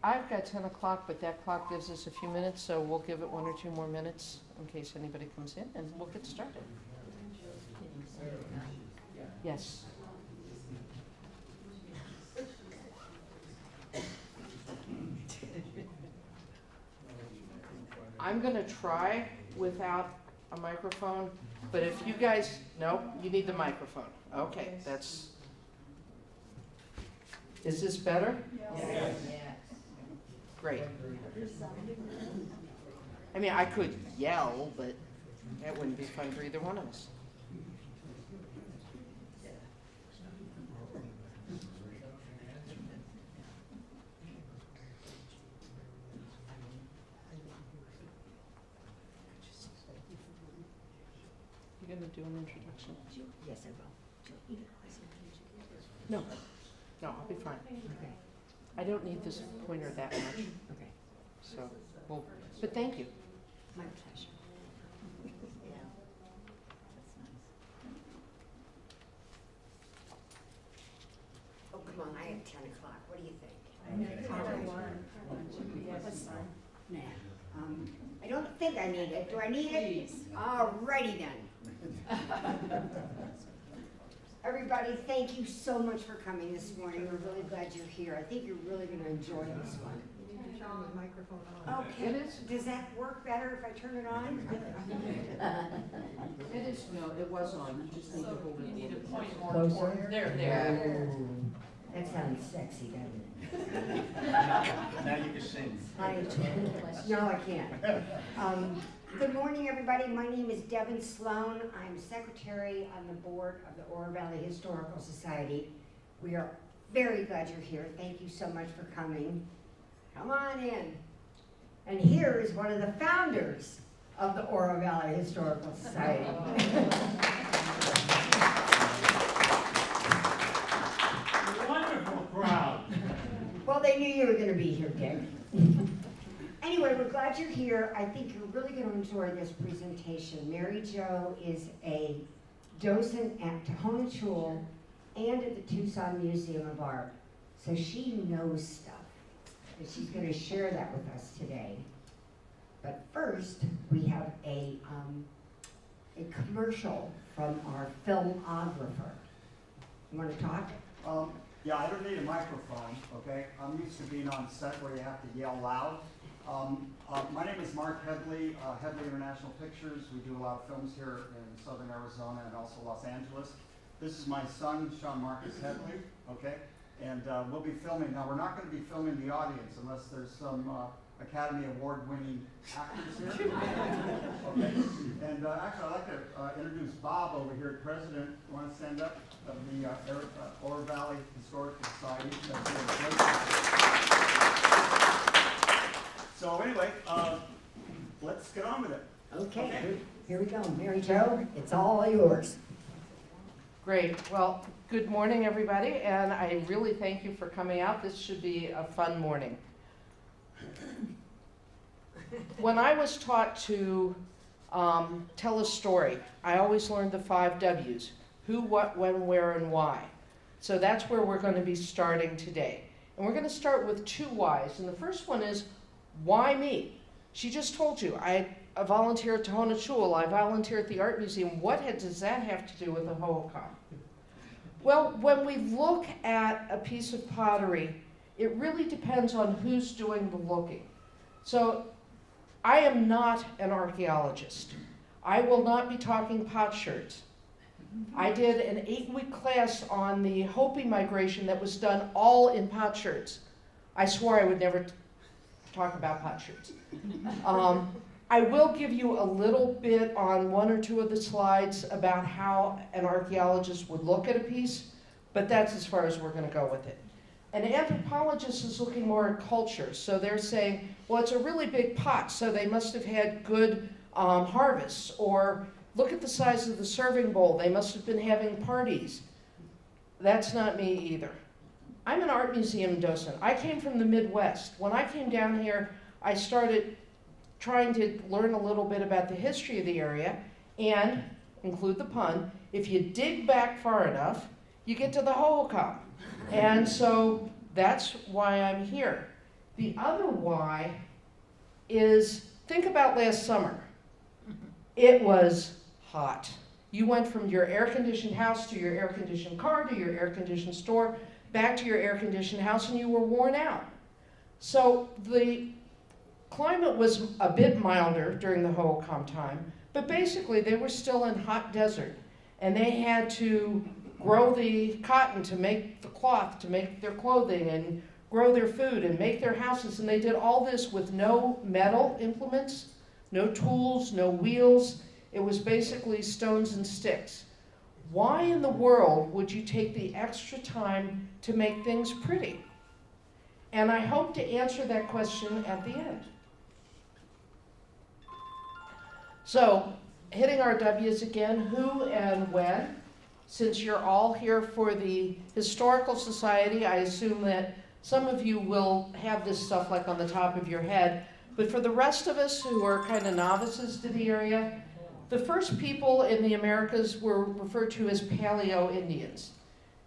I've got 10 o'clock, but that clock gives us a few minutes, so we'll give it 1 or 2 more minutes in case anybody comes in, and we'll get started. Yes. I'm going to try without a microphone, but if you guys, no, you need the microphone. Okay, that's, is this better? Yes. Great. I mean, I could yell, but that wouldn't be fun for either one of us. You gonna do an introduction? Yes, I will. No, I'll be fine. Okay. I don't need this pointer that much, Okay. so, well, but thank you. My pleasure. Yeah. That's nice. Oh, come on, I have 10 o'clock. What do you think? Nah. I don't think I need it. Do I need it? Alrighty then. Everybody, thank you so much for coming this morning. We're really glad you're here. I think you're really going to enjoy this one. Turn the microphone on. It Okay. is. Does that work better if I turn it on? It is, no, it was on, you just need to hold it. You need to point more Closer? toward, there. That sounds sexy, doesn't it? Now you can sing. No, I can't. Good morning, everybody. My name is Devin Sloan. I'm secretary on the board of the Oro Valley Historical Society. We are very glad you're here. Thank you so much for coming. Come on in. And here is one of the founders of the Oro Valley Historical Society. Wonderful crowd. Well, they knew you were going to be here, Dick. Anyway, we're glad you're here. I think you're really going to enjoy this presentation. Mary Jo is a docent at Tohono Chul and at the Tucson Museum of Art. So she knows stuff, and she's going to share that with us today. But first, we have a commercial from our filmographer. You want to talk? Yeah, I don't need a microphone, okay? I'm used to being on set where you have to yell loud. My name is Mark Headley, Headley International Pictures. We do a lot of films here in southern Arizona and also Los Angeles. This is my son, Sean Marcus Headley, okay? And we'll be filming. Now, we're not going to be filming the audience unless there's some Academy Award-winning actors here. Okay. And actually, I'd like to introduce Bob over here, President. You want to stand up? Of the Oro Valley Historical Society. So anyway, let's get on with it. Okay, here we go. Mary Jo, it's all yours. Great. Well, good morning, everybody, and I really thank you for coming out. This should be a fun morning. When I was taught to tell a story, I always learned the 5 W's. Who, what, when, where, and why. So that's where we're going to be starting today. And we're going to start with 2 whys. And the first one is, why me? She just told you, I volunteer at Tohono Chul, I volunteer at the Art Museum. What does that have to do with the Hohokam? Well, when we look at a piece of pottery, it really depends on who's doing the looking. So I am not an archaeologist. I will not be talking potsherds. I did an 8-week class on the Hopi migration that was done all in potsherds. I swore I would never talk about potsherds. I will give you a little bit on 1 or 2 of the slides about how an archaeologist would look at a piece, but that's as far as we're going to go with it. An anthropologist is looking more at culture, so they're saying, well, it's a really big pot, so they must have had good harvests, or look at the size of the serving bowl. They must have been having parties. That's not me either. I'm an art museum docent. I came from the Midwest. When I came down here, I started trying to learn a little bit about the history of the area, and, include the pun, if you dig back far enough, you get to the Hohokam. And so that's why I'm here. The other why is, think about last summer. It was hot. You went from your air-conditioned house to your air-conditioned car to your air-conditioned store, back to your air-conditioned house, and you were worn out. So the climate was a bit milder during the Hohokam time, but basically they were still in hot desert, and they had to grow the cotton to make the cloth, to make their clothing, and grow their food, and make their houses, and they did all this with no metal implements, no tools, no wheels. It was basically stones and sticks. Why in the world would you take the extra time to make things pretty? And I hope to answer that question at the end. So, hitting our W's again, who and when. Since you're all here for the Historical Society, I assume that some of you will have this stuff like on the top of your head. But for the rest of us who are kind of novices to the area, the first people in the Americas were referred to as Paleo-Indians.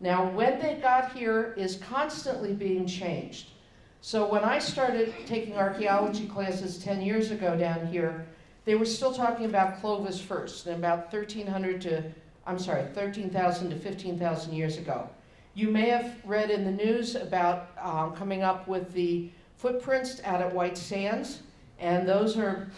Now, when they got here is constantly being changed. So when I started taking archaeology classes 10 years ago down here, they were still talking about Clovis first, and about 13,000 to 15,000 years ago. You may have read in the news about coming up with the footprints out at White Sands, and those are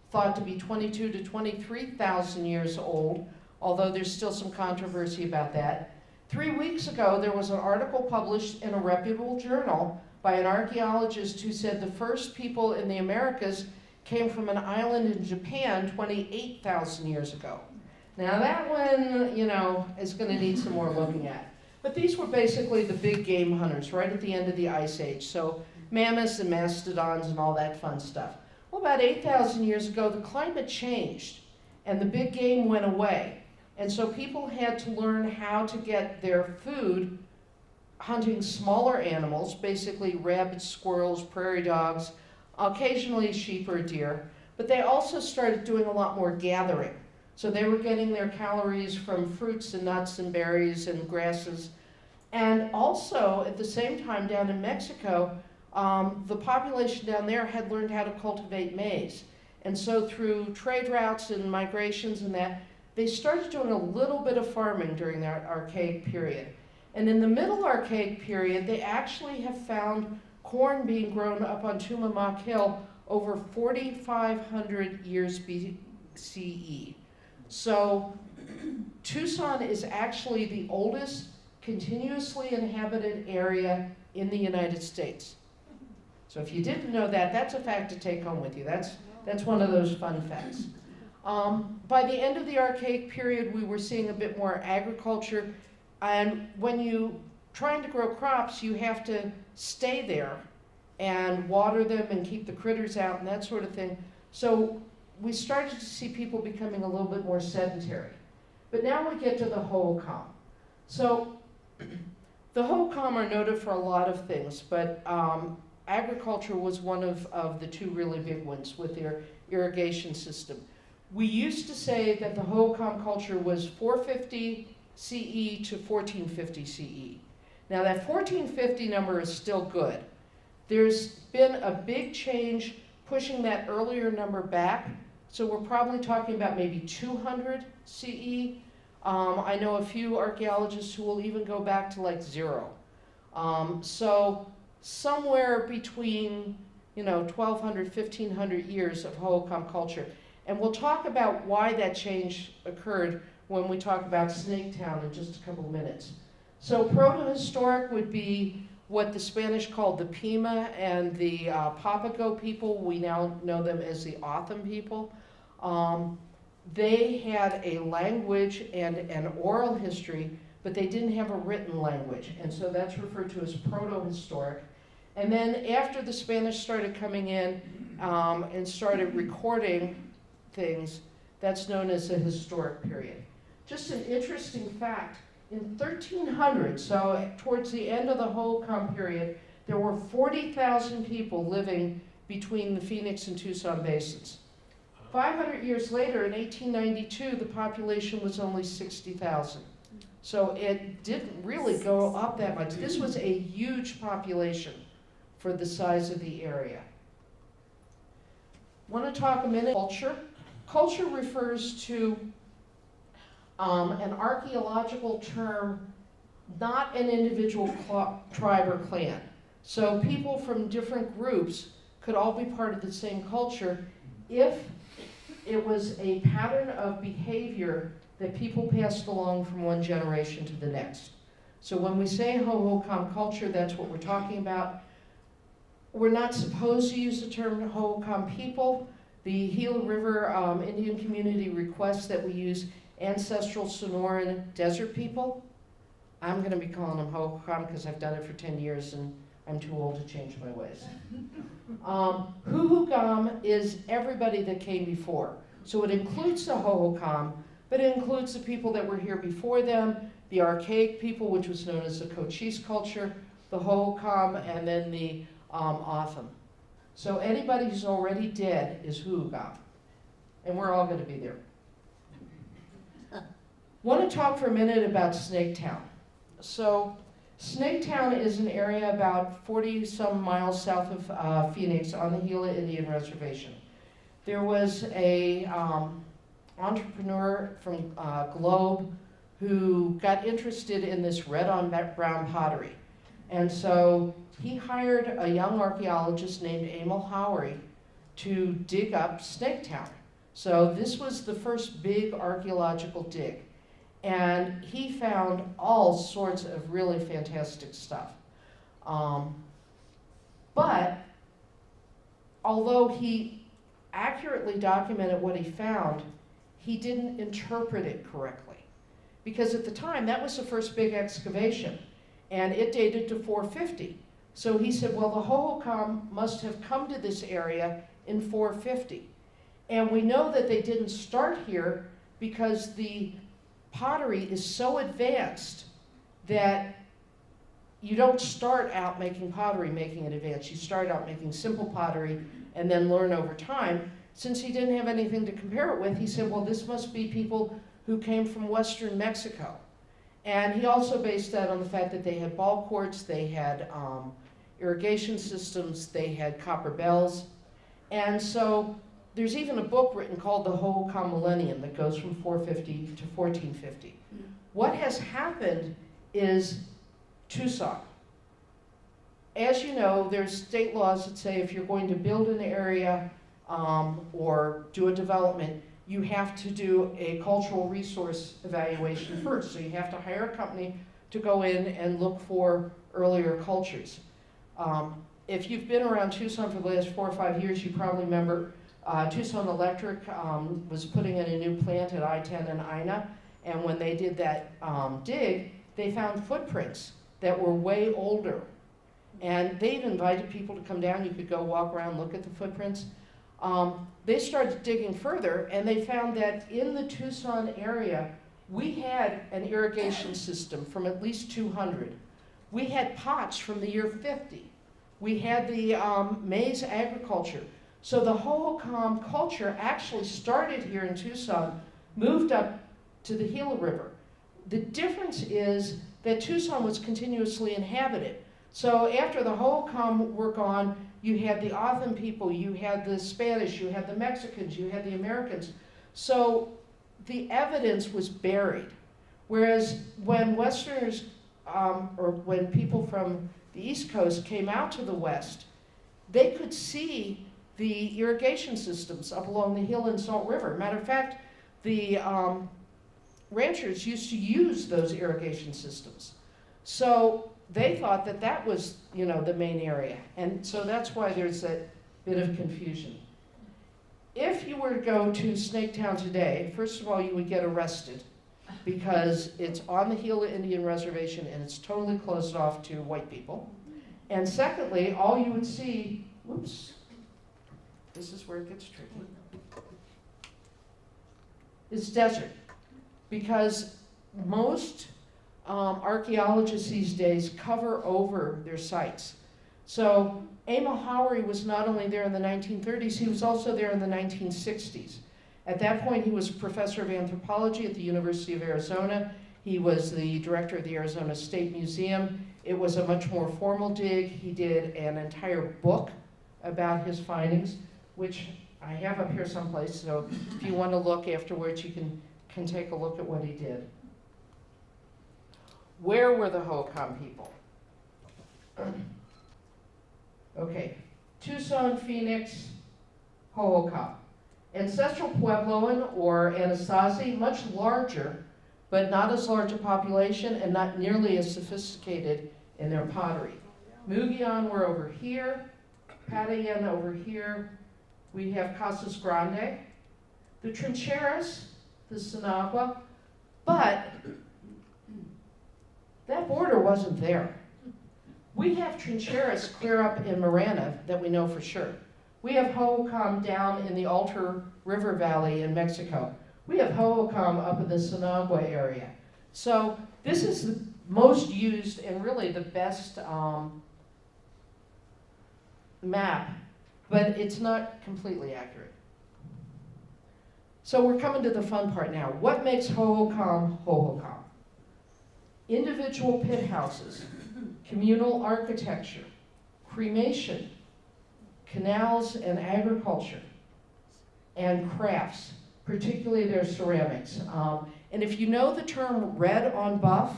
thought to be 22 to 23,000 years old, although there's still some controversy about that. 3 weeks ago, there was an article published in a reputable journal by an archaeologist who said the first people in the Americas came from an island in Japan 28,000 years ago. Now that one, is going to need some more looking at. But these were basically the big game hunters right at the end of the Ice Age. So mammoths and mastodons and all that fun stuff. Well, about 8,000 years ago, the climate changed and the big game went away. And so people had to learn how to get their food hunting smaller animals, basically rabbits, squirrels, prairie dogs, occasionally sheep or deer. But they also started doing a lot more gathering. So they were getting their calories from fruits and nuts and berries and grasses. And also, at the same time, down in Mexico, the population down there had learned how to cultivate maize. And so through trade routes and migrations and that, they started doing a little bit of farming during that Archaic period. And in the Middle Archaic period, they actually have found corn being grown up on Tumamoc Hill over 4,500 years BCE. So Tucson is actually the oldest continuously inhabited area in the United States. So if you didn't know that, that's a fact to take home with you. That's one of those fun facts. By the end of the Archaic period, we were seeing a bit more agriculture. And when you trying to grow crops, you have to stay there and water them and keep the critters out and that sort of thing. So we started to see people becoming a little bit more sedentary. But now we get to the Hohokam. So the Hohokam are noted for a lot of things, but agriculture was one of the two really big ones with their irrigation system. We used to say that the Hohokam culture was 450 CE to 1450 CE. Now that 1450 number is still good. There's been a big change pushing that earlier number back, so we're probably talking about maybe 200 CE. I know a few archaeologists who will even go back to like 0. So somewhere between 1,200, 1,500 years of Hohokam culture. And we'll talk about why that change occurred when we talk about Snaketown in just a couple of minutes. So proto-historic would be what the Spanish called the Pima and the Papago people. We now know them as the Otham people. They had a language and an oral history, but they didn't have a written language. And so that's referred to as proto-historic. And then after the Spanish started coming in and started recording things, that's known as the historic period. Just an interesting fact, in 1300, so towards the end of the Hohokam period, there were 40,000 people living between the Phoenix and Tucson basins. 500 years later, in 1892, the population was only 60,000. So it didn't really go up that much. This was a huge population for the size of the area. Want to talk a minute culture? Culture refers to an archaeological term, not an individual tribe or clan. So people from different groups could all be part of the same culture if it was a pattern of behavior that people passed along from one generation to the next. So when we say Hohokam culture, that's what we're talking about. We're not supposed to use the term Hohokam people. The Gila River Indian community requests that we use ancestral Sonoran desert people. I'm going to be calling them Hohokam because I've done it for 10 years and I'm too old to change my ways. Hohokam is everybody that came before. So it includes the Hohokam, but it includes the people that were here before them, the archaic people, which was known as the Cochise culture, the Hohokam, and then the Otham. So anybody who's already dead is Hohokam, and we're all going to be there. Want to talk for a minute about Snaketown. So Snaketown is an area about 40-some miles south of Phoenix on the Gila Indian Reservation. There was a entrepreneur from Globe who got interested in this red on brown pottery. And so he hired a young archaeologist named Emil Howery to dig up Snaketown. So this was the first big archaeological dig. And he found all sorts of really fantastic stuff. But although he accurately documented what he found, he didn't interpret it correctly. Because at the time, that was the first big excavation, and it dated to 450. So he said, well, the Hohokam must have come to this area in 450. And we know that they didn't start here because the pottery is so advanced that you don't start out making pottery, making it advanced. You start out making simple pottery and then learn over time. Since he didn't have anything to compare it with, he said, well, this must be people who came from Western Mexico. And he also based that on the fact that they had ball courts, they had irrigation systems, they had copper bells. And so there's even a book written called The Hohokam Millennium that goes from 450 to 1450. What has happened is Tucson. As you know, there's state laws that say if you're going to build an area or do a development, you have to do a cultural resource evaluation first. So you have to hire a company to go in and look for earlier cultures. If you've been around Tucson for the last 4 or 5 years, you probably remember Tucson Electric was putting in a new plant at I-10 and Ina, and when they did that dig, they found footprints that were way older. And they've invited people to come down. You could go walk around, look at the footprints. They started digging further, and they found that in the Tucson area, we had an irrigation system from at least 200. We had pots from the year 50. We had the maize agriculture. So the Hohokam culture actually started here in Tucson, moved up to the Gila River. The difference is that Tucson was continuously inhabited. So after the Hohokam were gone, you had the Otham people, you had the Spanish, you had the Mexicans, you had the Americans. So the evidence was buried. Whereas when Westerners, or when people from the East Coast came out to the West, they could see the irrigation systems up along the Gila and Salt River. Matter of fact, the ranchers used to use those irrigation systems. So they thought that that was, you know, the main area. And so that's why there's that bit of confusion. If you were to go to Snaketown today, first of all, you would get arrested because it's on the Gila Indian Reservation and it's totally closed off to white people. And secondly, all you would see, whoops, this is where it gets tricky, is desert. Because most archaeologists these days cover over their sites. So Emil Howery was not only there in the 1930s, he was also there in the 1960s. At that point, he was professor of anthropology at the University of Arizona. He was the director of the Arizona State Museum. It was a much more formal dig. He did an entire book about his findings, which I have up here someplace, so if you want to look afterwards, you can take a look at what he did. Where were the Hohokam people? Okay, Tucson, Phoenix, Hohokam. Ancestral Puebloan or Anasazi, much larger, but not as large a population and not nearly as sophisticated in their pottery. Mugian were over here, Patayan over here. We have Casas Grande, the Trincheras, the Sinagua, but that border wasn't there. We have Trincheras clear up in Marana that we know for sure. We have Hohokam down in the Altar River Valley in Mexico. We have Hohokam up in the Sinagua area. So this is the most used and really the best map, but it's not completely accurate. So we're coming to the fun part now. What makes Hohokam Hohokam? Individual pit houses, communal architecture, cremation, canals and agriculture, and crafts, particularly their ceramics. And if you know the term red on buff,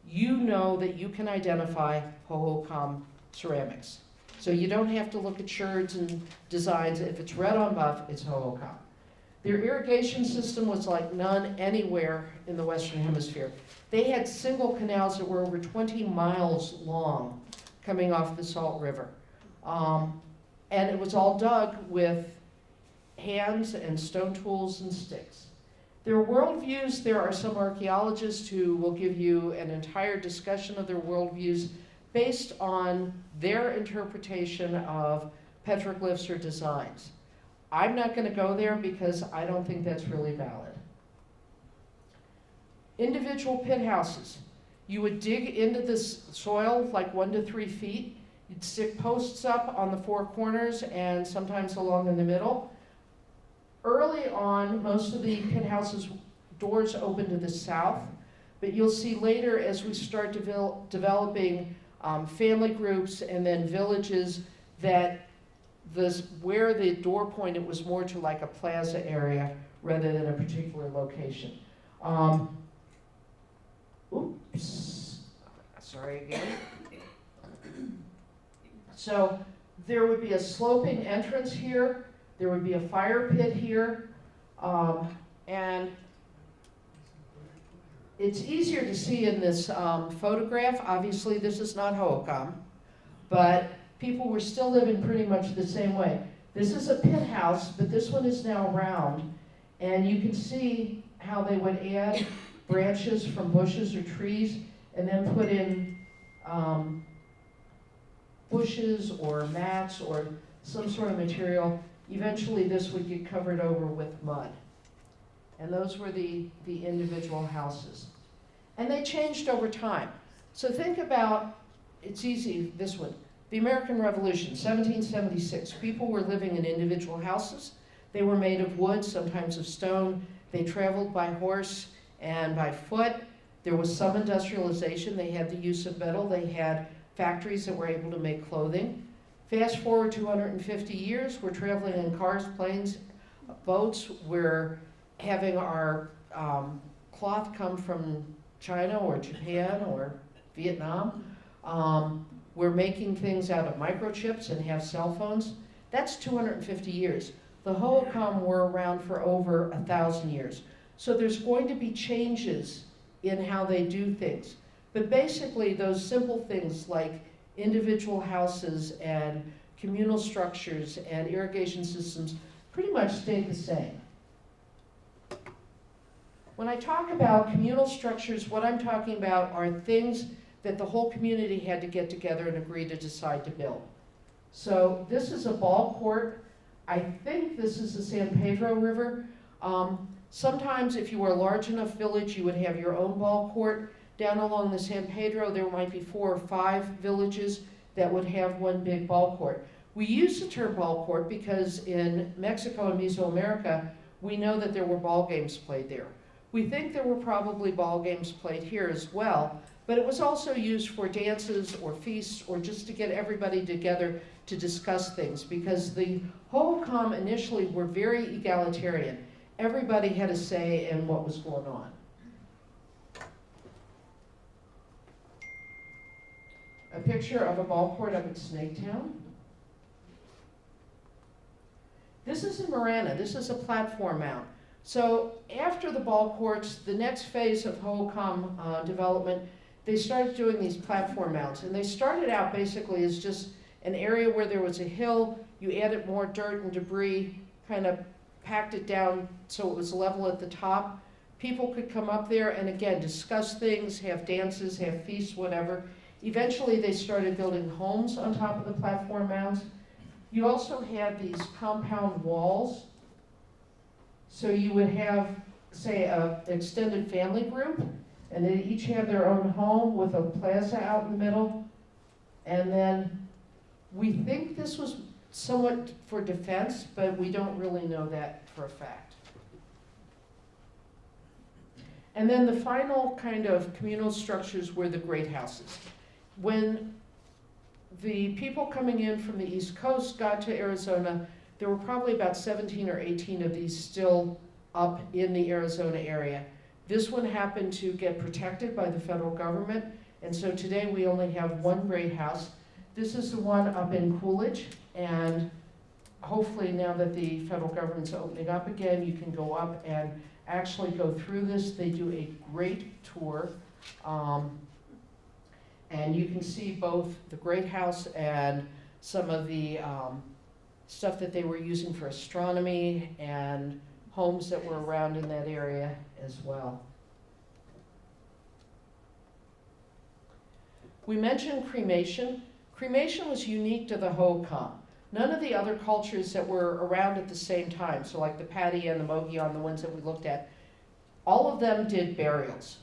you know that you can identify Hohokam ceramics. So you don't have to look at sherds and designs. If it's red on buff, it's Hohokam. Their irrigation system was like none anywhere in the Western Hemisphere. They had single canals that were over 20 miles long coming off the Salt River. And it was all dug with hands and stone tools and sticks. Their worldviews, there are some archaeologists who will give you an entire discussion of their worldviews based on their interpretation of petroglyphs or designs. I'm not going to go there because I don't think that's really valid. Individual pit houses. You would dig into this soil like 1 to 3 feet. You'd stick posts up on the 4 corners and sometimes along in the middle. Early on, most of the pit houses doors open to the south, but you'll see later as we start developing family groups and then villages that where the door pointed was more to like a plaza area rather than a particular location. Oops, sorry again. So there would be a sloping entrance here, there would be a fire pit here, and it's easier to see in this photograph. Obviously this is not Hohokam, but people were still living pretty much the same way. This is a pit house, but this one is now round, and you can see how they would add branches from bushes or trees and then put in bushes or mats or some sort of material. Eventually this would get covered over with mud. And those were the individual houses. And they changed over time. So think about, it's easy, this one. The American Revolution, 1776. People were living in individual houses. They were made of wood, sometimes of stone. They traveled by horse and by foot. There was some industrialization. They had the use of metal. They had factories that were able to make clothing. Fast forward 250 years, we're traveling in cars, planes, boats. We're having our cloth come from China or Japan or Vietnam. We're making things out of microchips and have cell phones. That's 250 years. The Hohokam were around for over 1,000 years. So there's going to be changes in how they do things. But basically those simple things like individual houses and communal structures and irrigation systems pretty much stayed the same. When I talk about communal structures, what I'm talking about are things that the whole community had to get together and agree to decide to build. So this is a ball court. I think this is the San Pedro River. Sometimes if you were a large enough village, you would have your own ball court. Down along the San Pedro, there might be 4 or 5 villages that would have one big ball court. We use the term ball court because in Mexico and Mesoamerica, we know that there were ball games played there. We think there were probably ball games played here as well, But it was also used for dances or feasts or just to get everybody together to discuss things, because the Hohokam initially were very egalitarian. Everybody had a say in what was going on. A picture of a ball court up at Snaketown. This is in Marana. This is a platform mount. So after the ball courts, the next phase of Hohokam development, they started doing these platform mounts. And they started out basically as just an area where there was a hill. You added more dirt and debris, kind of packed it down so it was level at the top. People could come up there and again discuss things, have dances, have feasts, whatever. Eventually they started building homes on top of the platform mounts. You also had these compound walls. So you would have, say, an extended family group, and they each have their own home with a plaza out in the middle. And then we think this was somewhat for defense, but we don't really know that for a fact. And then the final kind of communal structures were the great houses. When the people coming in from the East Coast got to Arizona, there were probably about 17 or 18 of these still up in the Arizona area. This one happened to get protected by the federal government, and so today we only have one great house. This is the one up in Coolidge, and hopefully now that the federal government's opening up again, you can go up and actually go through this. They do a great tour. And you can see both the great house and some of the stuff that they were using for astronomy and homes that were around in that area as well. We mentioned cremation. Cremation was unique to the Hohokam. None of the other cultures that were around at the same time, so like the Patti and the Mogollon, the ones that we looked at, all of them did burials.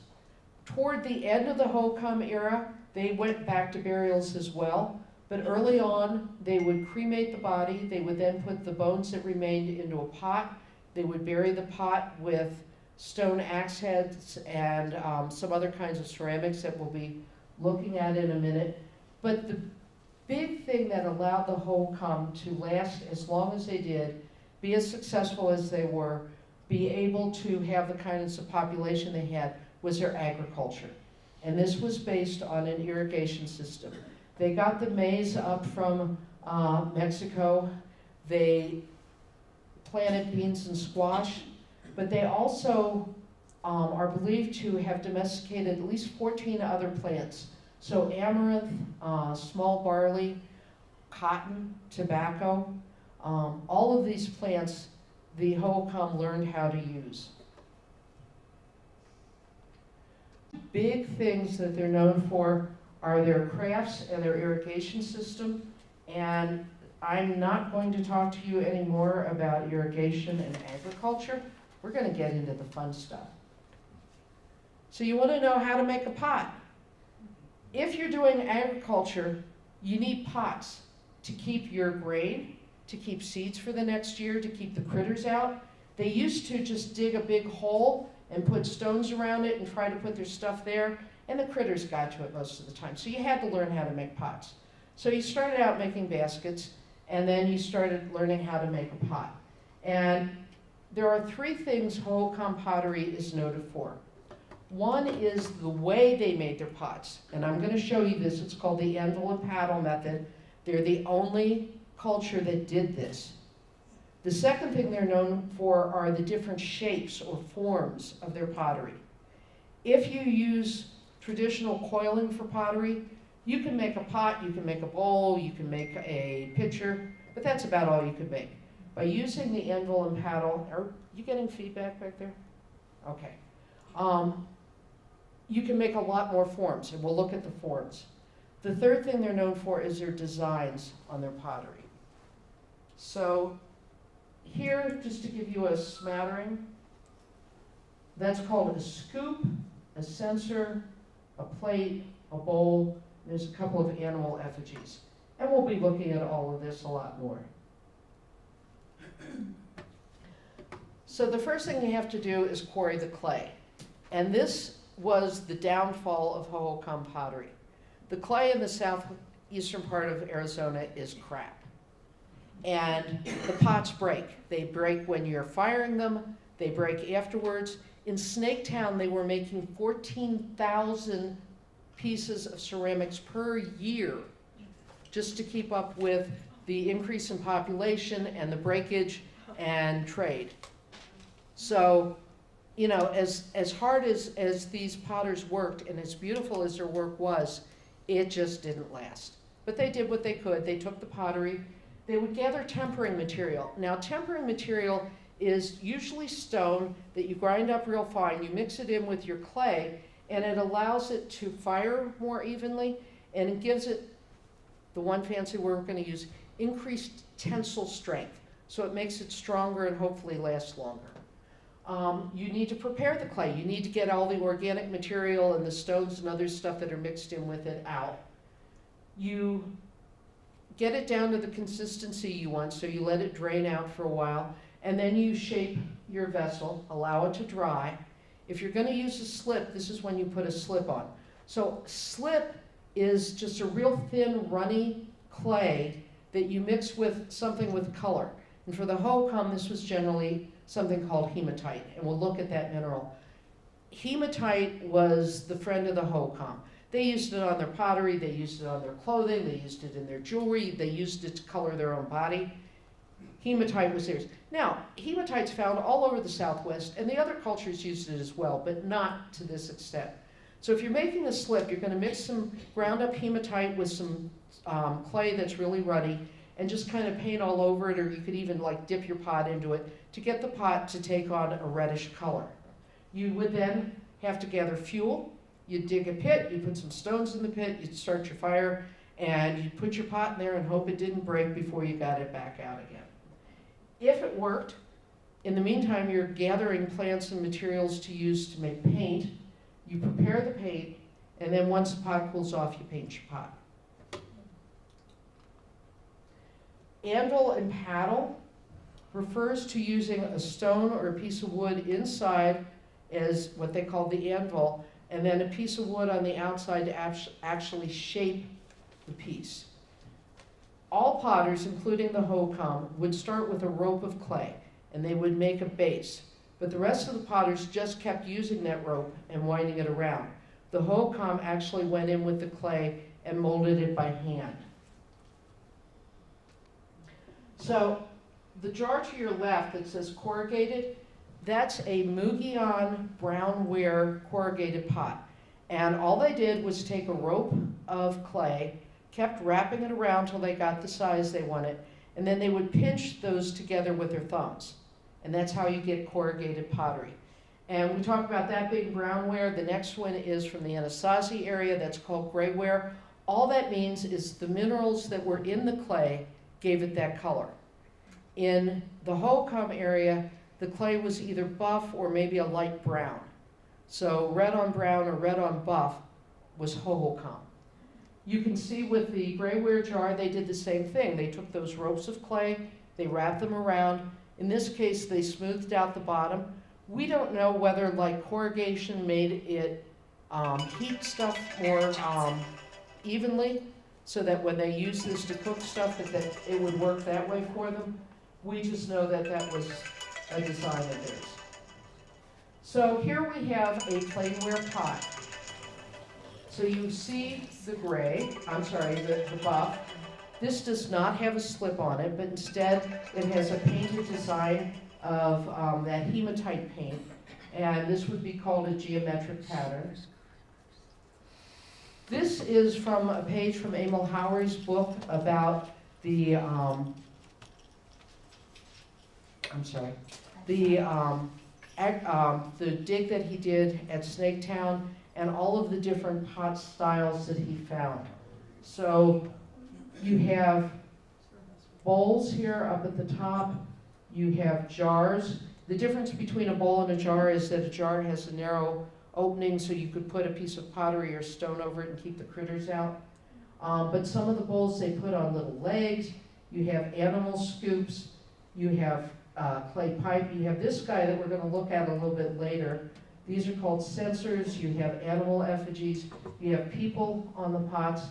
Toward the end of the Hohokam era, they went back to burials as well, but early on, they would cremate the body. They would then put the bones that remained into a pot. They would bury the pot with stone axe heads and some other kinds of ceramics that we'll be looking at in a minute. But the big thing that allowed the Hohokam to last as long as they did, be as successful as they were, be able to have the kinds of population they had, was their agriculture. And this was based on an irrigation system. They got the maize up from Mexico. They planted beans and squash, but they also are believed to have domesticated at least 14 other plants. So amaranth, small barley, cotton, tobacco, all of these plants the Hohokam learned how to use. Big things that they're known for are their crafts and their irrigation system. And I'm not going to talk to you anymore about irrigation and agriculture. We're going to get into the fun stuff. So you want to know how to make a pot. If you're doing agriculture, you need pots to keep your grain, to keep seeds for the next year, to keep the critters out. They used to just dig a big hole and put stones around it and try to put their stuff there, and the critters got to it most of the time. So you had to learn how to make pots. So you started out making baskets, and then you started learning how to make a pot. And there are three things Hohokam pottery is noted for. One is the way they made their pots, and I'm going to show you this. It's called the anvil and paddle method. They're the only culture that did this. The second thing they're known for are the different shapes or forms of their pottery. If you use traditional coiling for pottery, you can make a pot, you can make a bowl, you can make a pitcher, but that's about all you could make. By using the anvil and paddle, are you getting feedback back there? Okay. You can make a lot more forms, and we'll look at the forms. The third thing they're known for is their designs on their pottery. So here, just to give you a smattering, that's called a scoop, a censer, a plate, a bowl. There's a couple of animal effigies. And we'll be looking at all of this a lot more. So the first thing you have to do is quarry the clay. And this was the downfall of Hohokam pottery. The clay in the southeastern part of Arizona is crap. And the pots break. They break when you're firing them, they break afterwards. In Snaketown, they were making 14,000 pieces of ceramics per year just to keep up with the increase in population and the breakage and trade. So, you know, as hard as these potters worked and as beautiful as their work was, it just didn't last. But they did what they could. They took the pottery. They would gather tempering material. Now, tempering material is usually stone that you grind up real fine. You mix it in with your clay, and it allows it to fire more evenly, and it gives it, the one fancy word we're going to use, increased tensile strength. So it makes it stronger and hopefully last longer. You need to prepare the clay. You need to get all the organic material and the stones and other stuff that are mixed in with it out. You get it down to the consistency you want, so you let it drain out for a while, and then you shape your vessel, allow it to dry. If you're going to use a slip, this is when you put a slip on. So slip is just a real thin, runny clay that you mix with something with color. And for the Hohokam, this was generally something called hematite, and we'll look at that mineral. Hematite was the friend of the Hohokam. They used it on their pottery, they used it on their clothing, they used it in their jewelry, they used it to color their own body. Hematite was theirs. Now, hematite's found all over the Southwest, and the other cultures used it as well, but not to this extent. So if you're making a slip, you're going to mix some ground up hematite with some clay that's really ruddy, and just kind of paint all over it, or you could even like dip your pot into it to get the pot to take on a reddish color. You would then have to gather fuel. You'd dig a pit, you'd put some stones in the pit, you'd start your fire, and you'd put your pot in there and hope it didn't break before you got it back out again. If it worked, in the meantime, you're gathering plants and materials to use to make paint. You prepare the paint, and then once the pot cools off, you paint your pot. Anvil and paddle refers to using a stone or a piece of wood inside as what they call the anvil, and then a piece of wood on the outside to actually shape the piece. All potters, including the Hohokam, would start with a rope of clay, and they would make a base. But the rest of the potters just kept using that rope and winding it around. The Hohokam actually went in with the clay and molded it by hand. So the jar to your left that says corrugated, that's a Mugian brownware corrugated pot. And all they did was take a rope of clay, kept wrapping it around till they got the size they wanted, and then they would pinch those together with their thumbs. And that's how you get corrugated pottery. And we talk about that big brownware. The next one is from the Anasazi area. That's called grayware. All that means is the minerals that were in the clay gave it that color. In the Hohokam area, the clay was either buff or maybe a light brown. So red on brown or red on buff was Hohokam. You can see with the grayware jar, they did the same thing. They took those ropes of clay, they wrapped them around. In this case, they smoothed out the bottom. We don't know whether like corrugation made it heat stuff more evenly, so that when they use this to cook stuff, that it would work that way for them. We just know that that was a design of theirs. So here we have a plainware pot. So you see the the buff. This does not have a slip on it, but instead it has a painted design of that hematite paint, and this would be called a geometric pattern. This is from a page from Emil Hauer's book about the the dig that he did at Snaketown and all of the different pot styles that he found. So you have bowls here up at the top. You have jars. The difference between a bowl and a jar is that a jar has a narrow opening so you could put a piece of pottery or stone over it and keep the critters out. But some of the bowls they put on little legs. You have animal scoops. You have clay pipe. You have this guy that we're going to look at a little bit later These are called censers. You have animal effigies. You have people on the pots.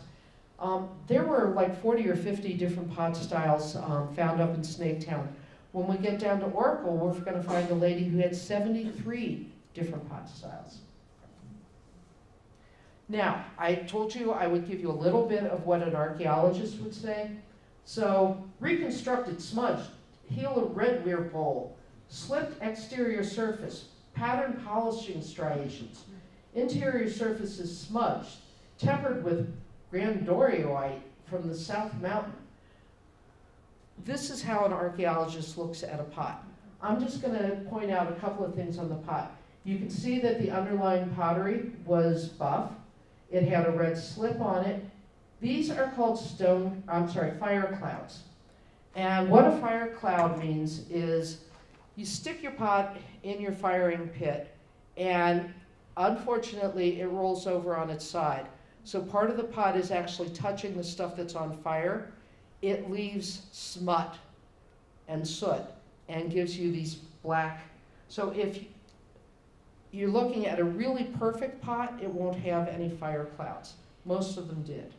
There were like 40 or 50 different pot styles found up in Snaketown. When we get down to Oracle, we're going to find a lady who had 73 different pot styles. Now, I told you I would give you a little bit of what an archaeologist would say. So, reconstructed, smudged, heel of redware bowl, slipped exterior surface, pattern polishing striations, interior surfaces smudged, tempered with grandorioite from the South Mountain. This is how an archaeologist looks at a pot. I'm just going to point out a couple of things on the pot. You can see that the underlying pottery was buff. It had a red slip on it. These are called fire clouds. And what a fire cloud means is you stick your pot in your firing pit, and unfortunately it rolls over on its side. So part of the pot is actually touching the stuff that's on fire. It leaves smut and soot and gives you these black. So if you're looking at a really perfect pot, it won't have any fire clouds. Most of them did.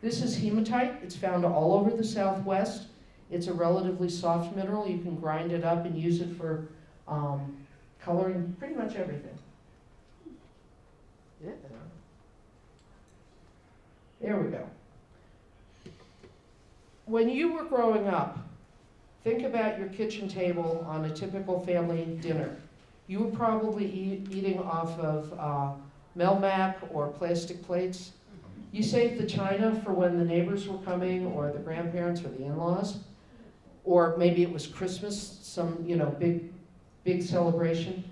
This is hematite. It's found all over the Southwest. It's a relatively soft mineral. You can grind it up and use it for coloring pretty much everything. Yeah. There we go. When you were growing up, think about your kitchen table on a typical family dinner. You were probably eating off of Melmac or plastic plates. You saved the china for when the neighbors were coming, or the grandparents, or the in-laws. Or maybe it was Christmas, some big celebration.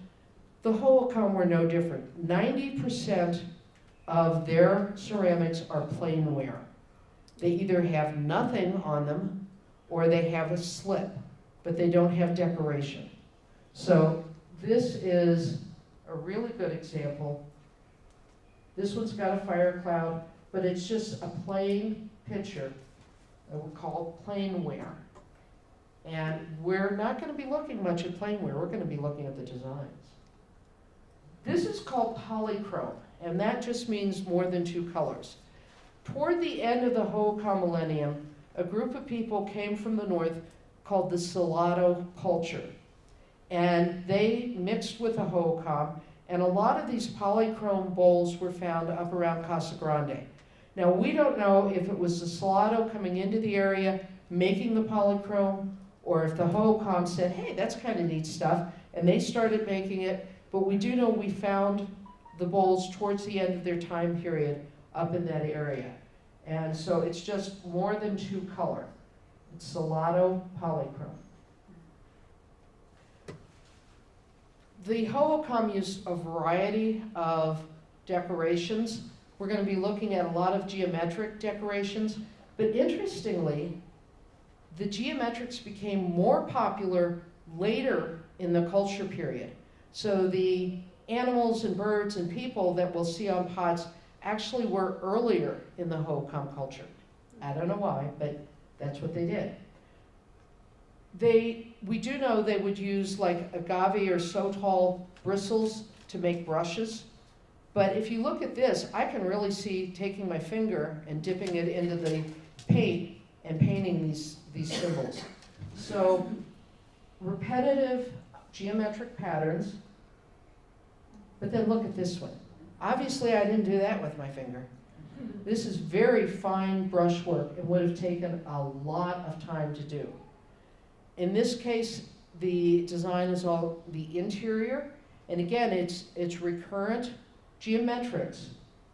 The Hohokam were no different. 90% of their ceramics are plainware. They either have nothing on them, or they have a slip, but they don't have decoration. So this is a really good example. This one's got a fire cloud, but it's just a plain picture that we call plainware. And we're not going to be looking much at plainware. We're going to be looking at the designs. This is called polychrome, and that just means more than two colors. Toward the end of the Hohokam millennium, a group of people came from the north called the Salado culture. And they mixed with the Hohokam, and a lot of these polychrome bowls were found up around Casa Grande. Now, we don't know if it was the Salado coming into the area, making the polychrome, or if the Hohokam said, hey, that's kind of neat stuff, and they started making it. But we do know we found the bowls towards the end of their time period up in that area. And so it's just more than two color. It's Salado polychrome. The Hohokam used a variety of decorations. We're going to be looking at a lot of geometric decorations, but interestingly, the geometrics became more popular later in the culture period. So the animals and birds and people that we'll see on pots actually were earlier in the Hohokam culture. I don't know why, but that's what they did. We do know they would use like agave or sotol bristles to make brushes. But if you look at this, I can really see taking my finger and dipping it into the paint and painting these symbols. So repetitive geometric patterns. But then look at this one. Obviously, I didn't do that with my finger. This is very fine brushwork. It would have taken a lot of time to do. In this case, the design is all the interior, and again, it's recurrent geometrics,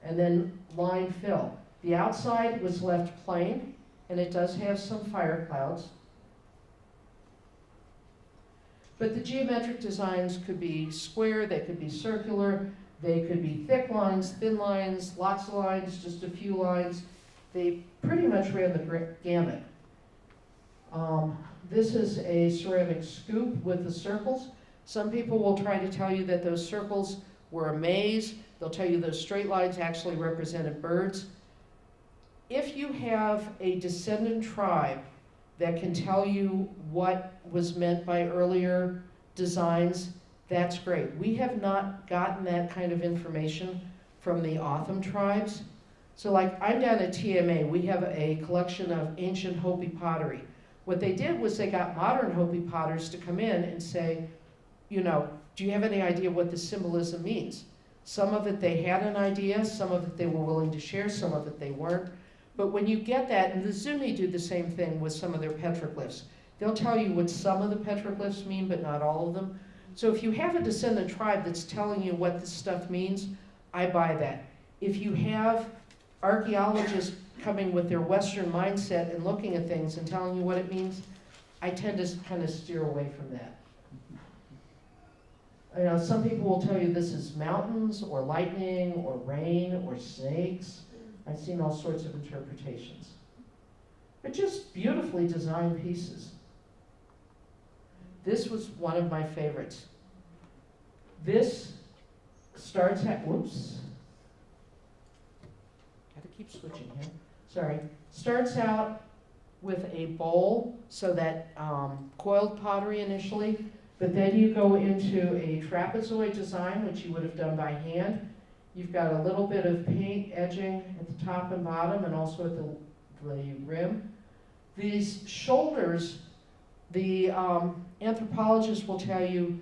and then line fill. The outside was left plain, and it does have some fire clouds. But the geometric designs could be square, they could be circular, they could be thick lines, thin lines, lots of lines, just a few lines. They pretty much ran the gamut. This is a ceramic scoop with the circles. Some people will try to tell you that those circles were a maze. They'll tell you those straight lines actually represented birds. If you have a descendant tribe that can tell you what was meant by earlier designs, that's great. We have not gotten that kind of information from the Hohokam tribes. So like, I'm down at TMA, we have a collection of ancient Hopi pottery. What they did was they got modern Hopi potters to come in and say, you know, do you have any idea what the symbolism means? Some of it they had an idea, some of it they were willing to share, some of it they weren't. But when you get that, and the Zuni do the same thing with some of their petroglyphs. They'll tell you what some of the petroglyphs mean, but not all of them. So if you have a descendant tribe that's telling you what this stuff means, I buy that. If you have archaeologists coming with their Western mindset and looking at things and telling you what it means, I tend to kind of steer away from that. You know, some people will tell you this is mountains or lightning or rain or snakes. I've seen all sorts of interpretations. But just beautifully designed pieces. This was one of my favorites. This starts at, whoops. Gotta keep switching here. Sorry. Starts out with a bowl, so that coiled pottery initially, but then you go into a trapezoid design, which you would have done by hand. You've got a little bit of paint edging at the top and bottom, and also at the rim. These shoulders, the anthropologists will tell you,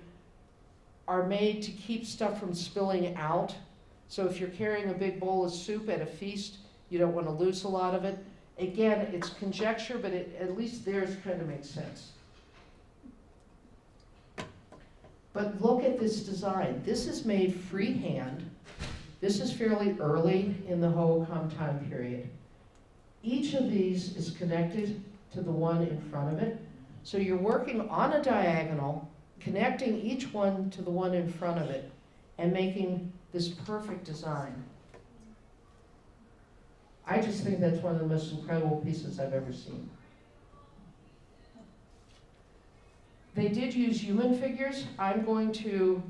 are made to keep stuff from spilling out. So if you're carrying a big bowl of soup at a feast, you don't want to lose a lot of it. Again, it's conjecture, but at least theirs kind of makes sense. But look at this design. This is made freehand. This is fairly early in the Hohokam time period. Each of these is connected to the one in front of it. So you're working on a diagonal, connecting each one to the one in front of it, and making this perfect design. I just think that's one of the most incredible pieces I've ever seen. They did use human figures. I'm going to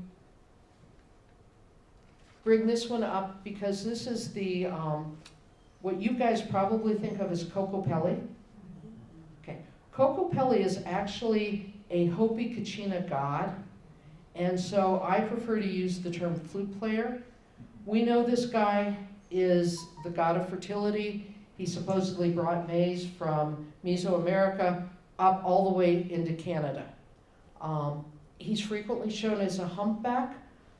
bring this one up because this is the, what you guys probably think of as Kokopelli. Okay, Kokopelli is actually a Hopi Kachina god, and so I prefer to use the term flute player. We know this guy is the god of fertility. He supposedly brought maize from Mesoamerica up all the way into Canada. He's frequently shown as a humpback.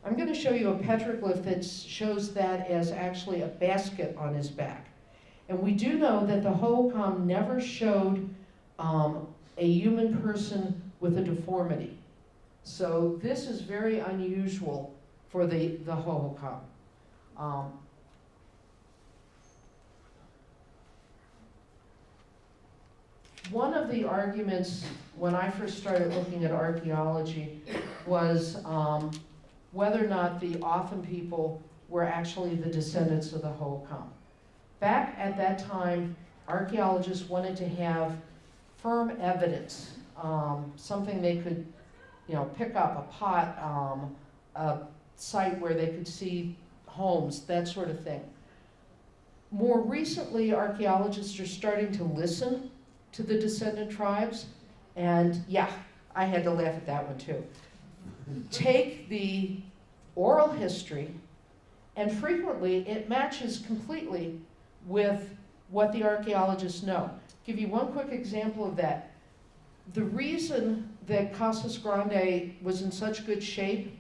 I'm going to show you a petroglyph that shows that as actually a basket on his back. And we do know that the Hohokam never showed a human person with a deformity. So this is very unusual for the Hohokam. One of the arguments when I first started looking at archaeology was whether or not the Hohokam people were actually the descendants of the Hohokam. Back at that time, archaeologists wanted to have firm evidence, something they could, pick up, a pot, a site where they could see homes, that sort of thing. More recently, archaeologists are starting to listen to the descendant tribes, and yeah, I had to laugh at that one too. Take the oral history, and frequently it matches completely with what the archaeologists know. Give you one quick example of that. The reason that Casas Grande was in such good shape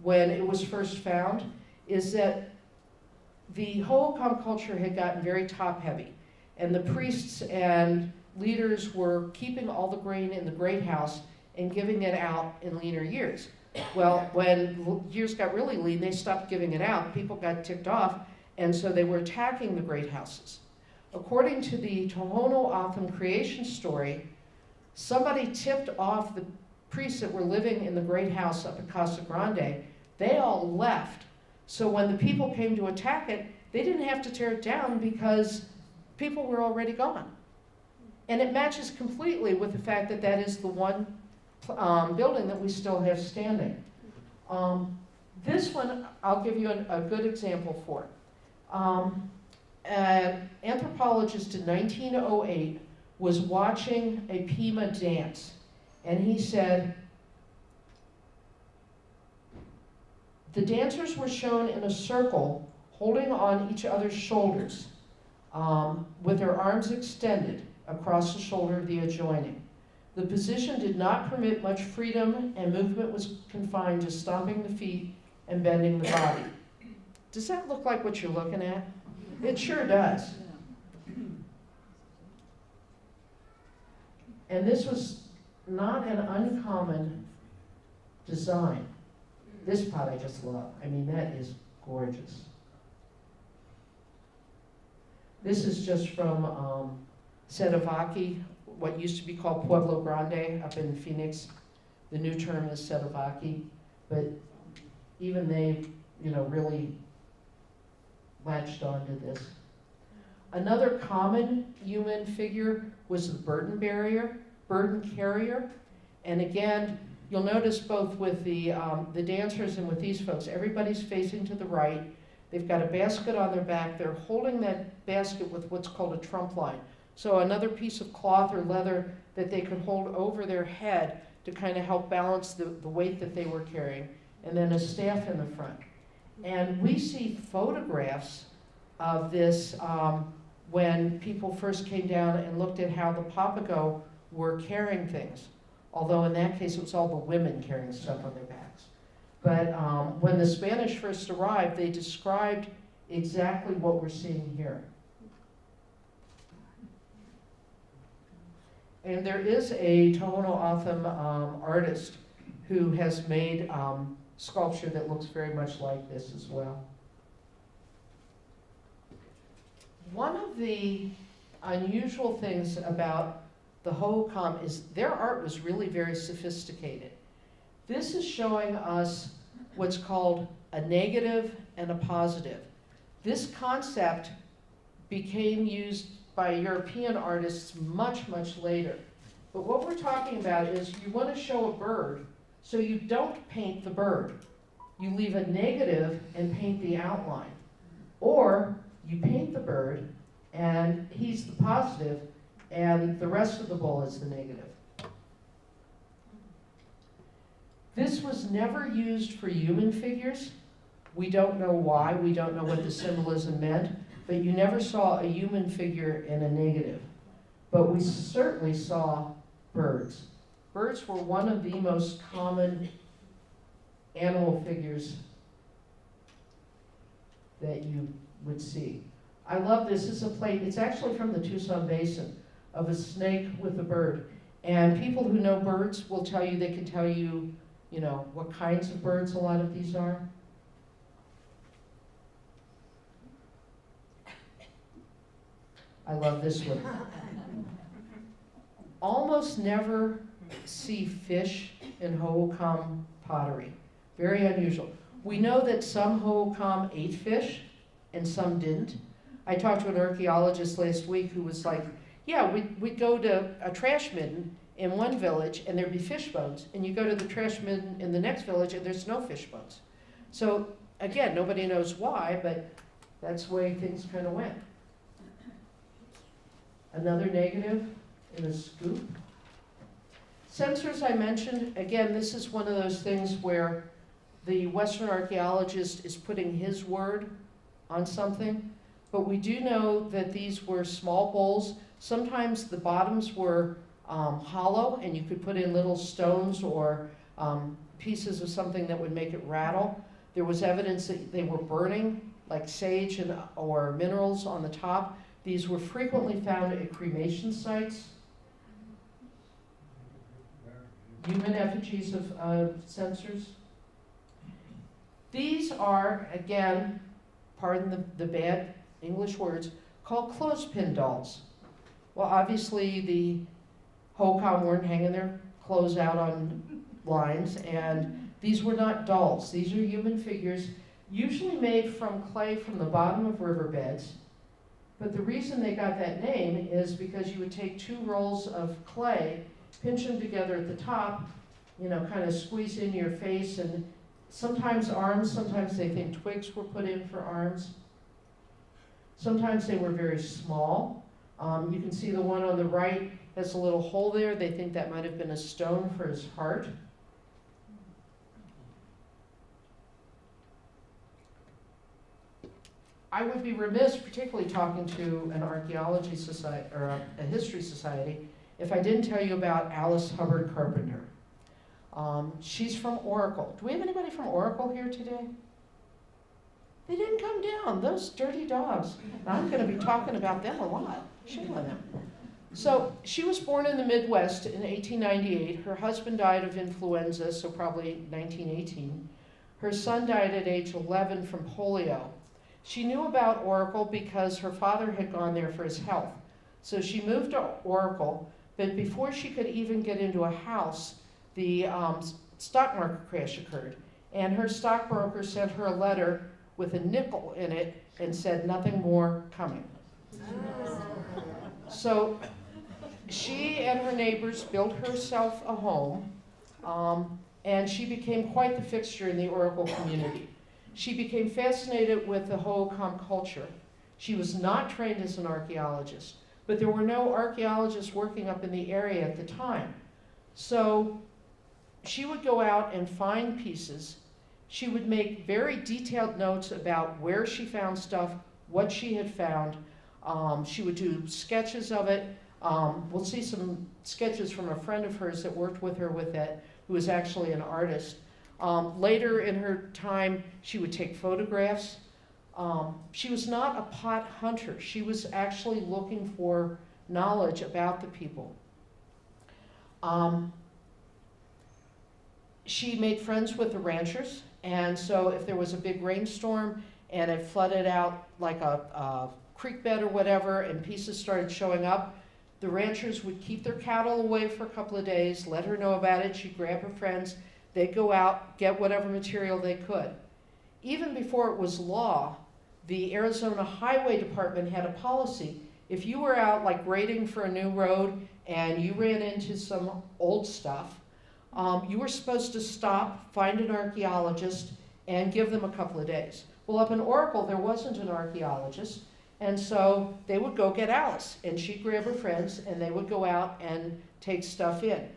when it was first found is that the Hohokam culture had gotten very top-heavy, and the priests and leaders were keeping all the grain in the great house and giving it out in leaner years. Well, when years got really lean, they stopped giving it out. People got ticked off, and so they were attacking the great houses. According to the Tohono O'odham creation story, somebody tipped off the priests that were living in the great house up at Casa Grande. They all left. So when the people came to attack it, they didn't have to tear it down because people were already gone. And it matches completely with the fact that that is the one building that we still have standing. This one, I'll give you a good example for. An anthropologist in 1908 was watching a Pima dance, and he said, The dancers were shown in a circle, holding on each other's shoulders, with their arms extended across the shoulder of the adjoining. The position did not permit much freedom, and movement was confined to stomping the feet and bending the body. Does that look like what you're looking at? It sure does. And this was not an uncommon design. This pot I just love. I mean, that is gorgeous. This is just from Sedovaki, what used to be called Pueblo Grande up in Phoenix. The new term is Sedovaki, but even they, really latched onto this. Another common human figure was the burden carrier. And again, you'll notice both with the dancers and with these folks, everybody's facing to the right. They've got a basket on their back. They're holding that basket with what's called a trump line. So another piece of cloth or leather that they could hold over their head to kind of help balance the weight that they were carrying, and then a staff in the front. And we see photographs of this when people first came down and looked at how the Papago were carrying things. Although in that case, it was all the women carrying stuff on their backs. But when the Spanish first arrived, they described exactly what we're seeing here. And there is a Tohono O'odham artist who has made sculpture that looks very much like this as well. One of the unusual things about the Hohokam is their art was really very sophisticated. This is showing us what's called a negative and a positive. This concept became used by European artists much, much later. But what we're talking about is you want to show a bird, so you don't paint the bird. You leave a negative and paint the outline. Or you paint the bird, and he's the positive, and the rest of the bull is the negative. This was never used for human figures. We don't know why, we don't know what the symbolism meant, but you never saw a human figure in a negative. But we certainly saw birds. Birds were one of the most common animal figures that you would see. I love this. This is a plate. It's actually from the Tucson Basin of a snake with a bird. And people who know birds will tell you, they can tell you, what kinds of birds a lot of these are. I love this one. Almost never see fish in Hohokam pottery. Very unusual. We know that some Hohokam ate fish and some didn't. I talked to an archaeologist last week who was like, yeah, we'd go to a trash midden in one village and there'd be fish bones, and you go to the trash midden in the next village and there's no fish bones. So again, nobody knows why, but that's the way things kind of went. Another negative in a scoop. Censors I mentioned, again, this is one of those things where the Western archaeologist is putting his word on something, but we do know that these were small bowls. Sometimes the bottoms were hollow, and you could put in little stones or pieces of something that would make it rattle. There was evidence that they were burning, like sage or minerals on the top. These were frequently found at cremation sites. Human effigies of censors. These are, again, pardon the bad English words, called clothespin dolls. Well, obviously the Hohokam weren't hanging their clothes out on lines, and these were not dolls. These are human figures, usually made from clay from the bottom of riverbeds. But the reason they got that name is because you would take 2 rolls of clay, pinch them together at the top, kind of squeeze in your face, and sometimes arms, sometimes they think twigs were put in for arms. Sometimes they were very small. You can see the one on the right has a little hole there. They think that might have been a stone for his heart. I would be remiss, particularly talking to an archaeology society or a history society, if I didn't tell you about Alice Hubbard Carpenter. She's from Oracle. Do we have anybody from Oracle here today? They didn't come down, those dirty dogs. I'm going to be talking about them a lot. Shame on them. So she was born in the Midwest in 1898. Her husband died of influenza, so probably 1918. Her son died at age 11 from polio. She knew about Oracle because her father had gone there for his health. So she moved to Oracle, but before she could even get into a house, the stock market crash occurred. And her stockbroker sent her a letter with a nickel in it and said, nothing more coming. So she and her neighbors built herself a home, and she became quite the fixture in the Oracle community. She became fascinated with the Hohokam culture. She was not trained as an archaeologist, but there were no archaeologists working up in the area at the time. So she would go out and find pieces. She would make very detailed notes about where she found stuff, what she had found. She would do sketches of it. We'll see some sketches from a friend of hers that worked with her with it, who was actually an artist. Later in her time, she would take photographs. She was not a pot hunter. She was actually looking for knowledge about the people. She made friends with the ranchers, and so if there was a big rainstorm and it flooded out like a creek bed or whatever and pieces started showing up, the ranchers would keep their cattle away for a couple of days, let her know about it. She'd grab her friends. They'd go out, get whatever material they could. Even before it was law, the Arizona Highway Department had a policy. If you were out like grading for a new road and you ran into some old stuff, you were supposed to stop, find an archaeologist, and give them a couple of days. Well, up in Oracle, there wasn't an archaeologist, and so they would go get Alice, and she'd grab her friends, and they would go out and take stuff in.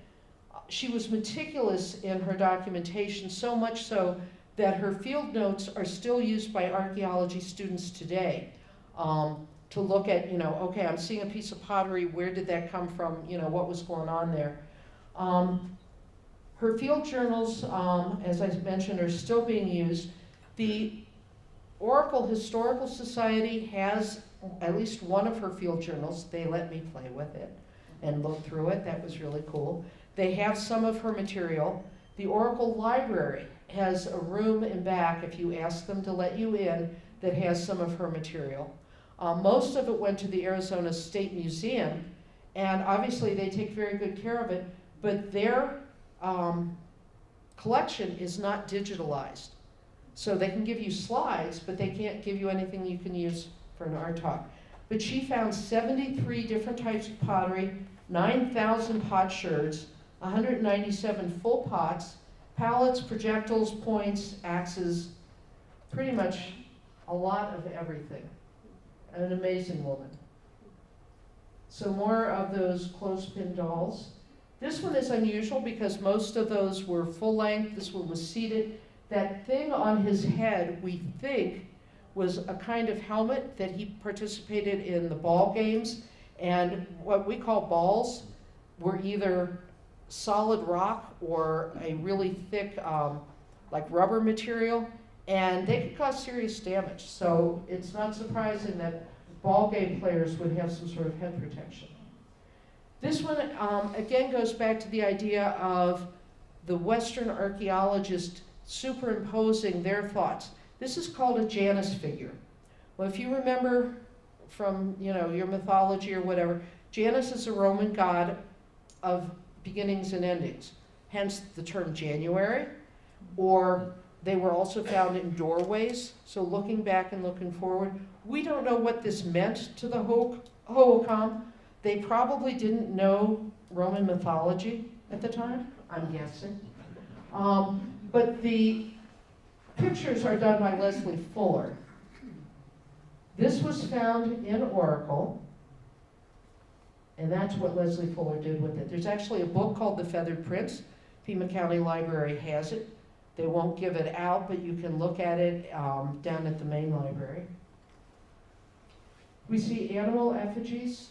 She was meticulous in her documentation, so much so that her field notes are still used by archaeology students today to look at, okay, I'm seeing a piece of pottery, where did that come from, what was going on there. Her field journals, as I mentioned, are still being used. The Oracle Historical Society has at least one of her field journals. They let me play with it and look through it. That was really cool. They have some of her material. The Oracle Library has a room in back, if you ask them to let you in, that has some of her material. Most of it went to the Arizona State Museum, and obviously they take very good care of it, but their collection is not digitalized. So they can give you slides, but they can't give you anything you can use for an art talk. But she found 73 different types of pottery, 9,000 potsherds, 197 full pots, pallets, projectiles, points, axes, pretty much a lot of everything. An amazing woman. So more of those clothespin dolls. This one is unusual because most of those were full length. This one was seated. That thing on his head, we think, was a kind of helmet that he participated in the ball games. And what we call balls were either solid rock or a really thick, like rubber material, and they could cause serious damage. So it's not surprising that ball game players would have some sort of head protection. This one, again, goes back to the idea of the Western archaeologist superimposing their thoughts. This is called a Janus figure. Well, if you remember from your mythology or whatever, Janus is a Roman god of beginnings and endings, hence the term January, or they were also found in doorways, so looking back and looking forward. We don't know what this meant to the Hohokam. They probably didn't know Roman mythology at the time, I'm guessing. But the pictures are done by Leslie Fuller. This was found in Oracle, and that's what Leslie Fuller did with it. There's actually a book called The Feathered Prince. Pima County Library has it. They won't give it out, but you can look at it down at the main library. We see animal effigies.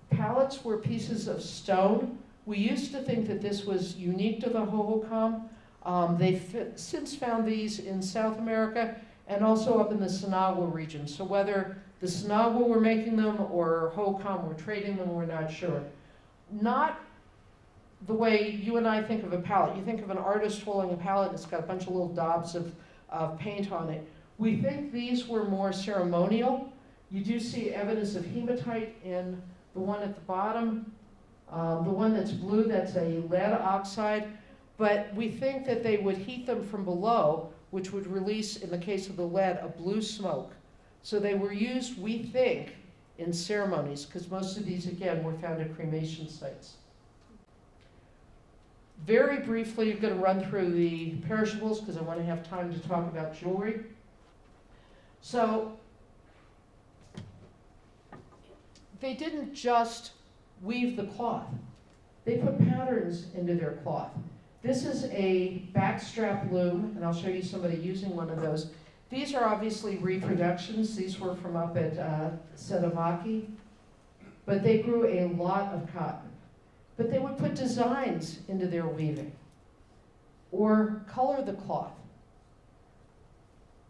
Pallets were pieces of stone. We used to think that this was unique to the Hohokam. They've since found these in South America and also up in the Sinagua region. So whether the Sinagua were making them or Hohokam were trading them, we're not sure. Not the way you and I think of a palette. You think of an artist holding a palette and it's got a bunch of little daubs of paint on it. We think these were more ceremonial. You do see evidence of hematite in the one at the bottom. The one that's blue, that's a lead oxide. But we think that they would heat them from below, which would release, in the case of the lead, a blue smoke. So they were used, we think, in ceremonies, because most of these, again, were found at cremation sites. Very briefly, I'm going to run through the perishables, because I want to have time to talk about jewelry. So they didn't just weave the cloth. They put patterns into their cloth. This is a backstrap loom, and I'll show you somebody using one of those. These are obviously reproductions. These were from up at Sedovaki, but they grew a lot of cotton. But they would put designs into their weaving, or color the cloth,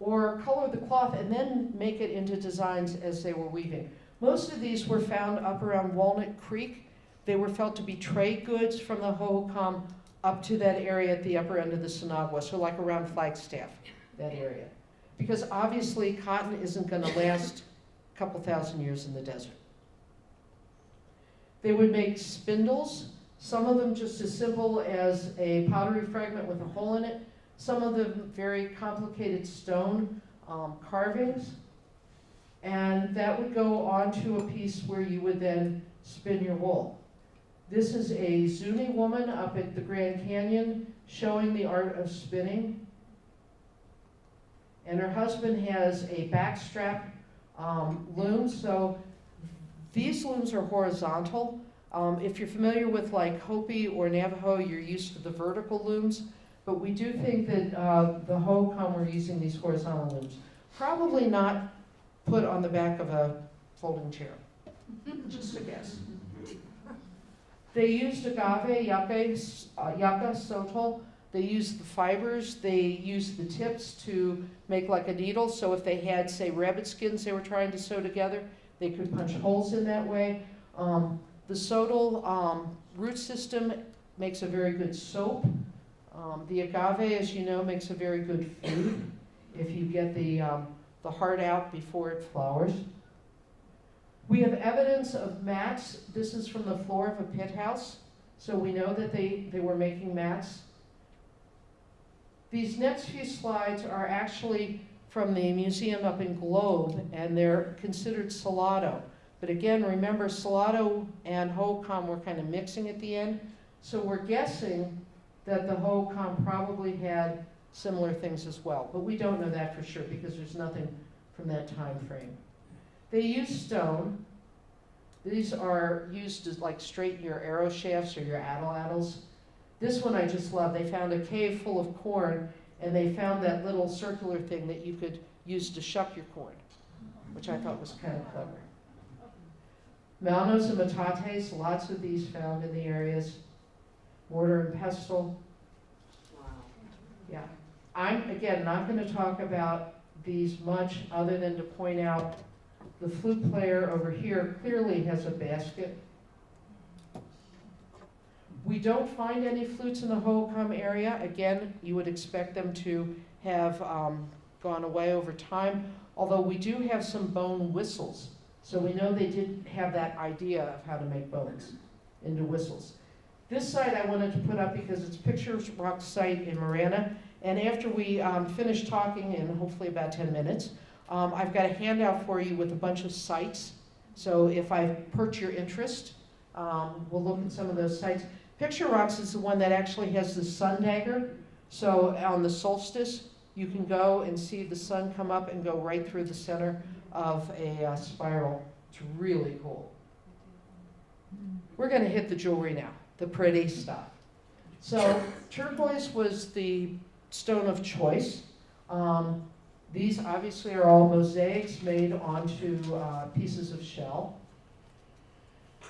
and then make it into designs as they were weaving. Most of these were found up around Walnut Creek. They were felt to be trade goods from the Hohokam up to that area at the upper end of the Sinagua, so like around Flagstaff, that area. Because obviously cotton isn't going to last a couple thousand years in the desert. They would make spindles, some of them just as simple as a pottery fragment with a hole in it, some of them very complicated stone carvings, and that would go onto a piece where you would then spin your wool. This is a Zuni woman up at the Grand Canyon showing the art of spinning. And her husband has a backstrap loom. So these looms are horizontal. If you're familiar with like Hopi or Navajo, you're used to the vertical looms. But we do think that the Hohokam were using these horizontal looms. Probably not put on the back of a folding chair. Just a guess. They used agave, yucca, sotol. They used the fibers. They used the tips to make like a needle. So if they had, say, rabbit skins they were trying to sew together, they could punch holes in that way. The sotol root system makes a very good soap. The agave, as you know, makes a very good food if you get the heart out before it flowers. We have evidence of mats. This is from the floor of a pit house, so we know that they were making mats. These next few slides are actually from the museum up in Globe, and they're considered Salado. But again, remember, Salado and Hohokam were kind of mixing at the end, so we're guessing that the Hohokam probably had similar things as well. But we don't know that for sure because there's nothing from that time frame. They use stone. These are used to like straighten your arrow shafts or your atlatls. This one I just love. They found a cave full of corn, and they found that little circular thing that you could use to shuck your corn, which I thought was kind of clever. Malnos and metates, lots of these found in the areas. Mortar and pestle. Wow. Yeah. I'm, again, not going to talk about these much other than to point out the flute player over here clearly has a basket. We don't find any flutes in the Hohokam area. Again, you would expect them to have gone away over time, although we do have some bone whistles. So we know they did have that idea of how to make bones into whistles. This site I wanted to put up because it's Picture Rock site in Marana. And after we finish talking in hopefully about 10 minutes, I've got a handout for you with a bunch of sites. So if I perch your interest, we'll look at some of those sites. Picture Rocks is the one that actually has the sun dagger. So on the solstice, you can go and see the sun come up and go right through the center of a spiral. It's really cool. We're going to hit the jewelry now, the pretty stuff. So turquoise was the stone of choice. These obviously are all mosaics made onto pieces of shell.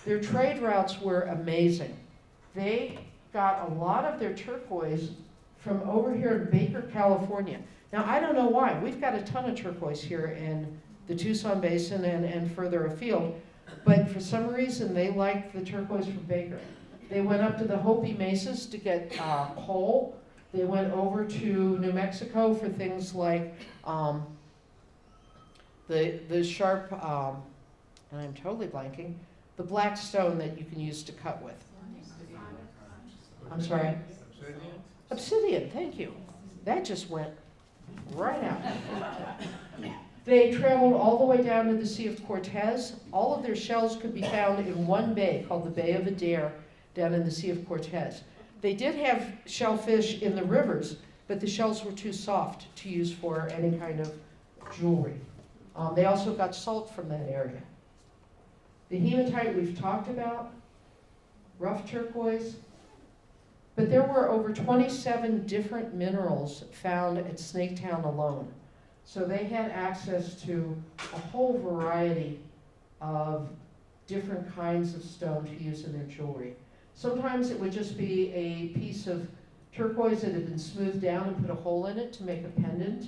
Their trade routes were amazing. They got a lot of their turquoise from over here in Baker, California. Now, I don't know why. We've got a ton of turquoise here in the Tucson Basin and further afield, but for some reason they liked the turquoise from Baker. They went up to the Hopi Mesas to get coal. They went over to New Mexico for things like the sharp, and I'm totally blanking, the black stone that you can use to cut with. I'm sorry? Obsidian, thank you. That just went right out. They traveled all the way down to the Sea of Cortez. All of their shells could be found in one bay called the Bay of Adair down in the Sea of Cortez. They did have shellfish in the rivers, but the shells were too soft to use for any kind of jewelry. They also got salt from that area. The hematite we've talked about, rough turquoise, but there were over 27 different minerals found at Snaketown alone. So they had access to a whole variety of different kinds of stone to use in their jewelry. Sometimes it would just be a piece of turquoise that had been smoothed down and put a hole in it to make a pendant.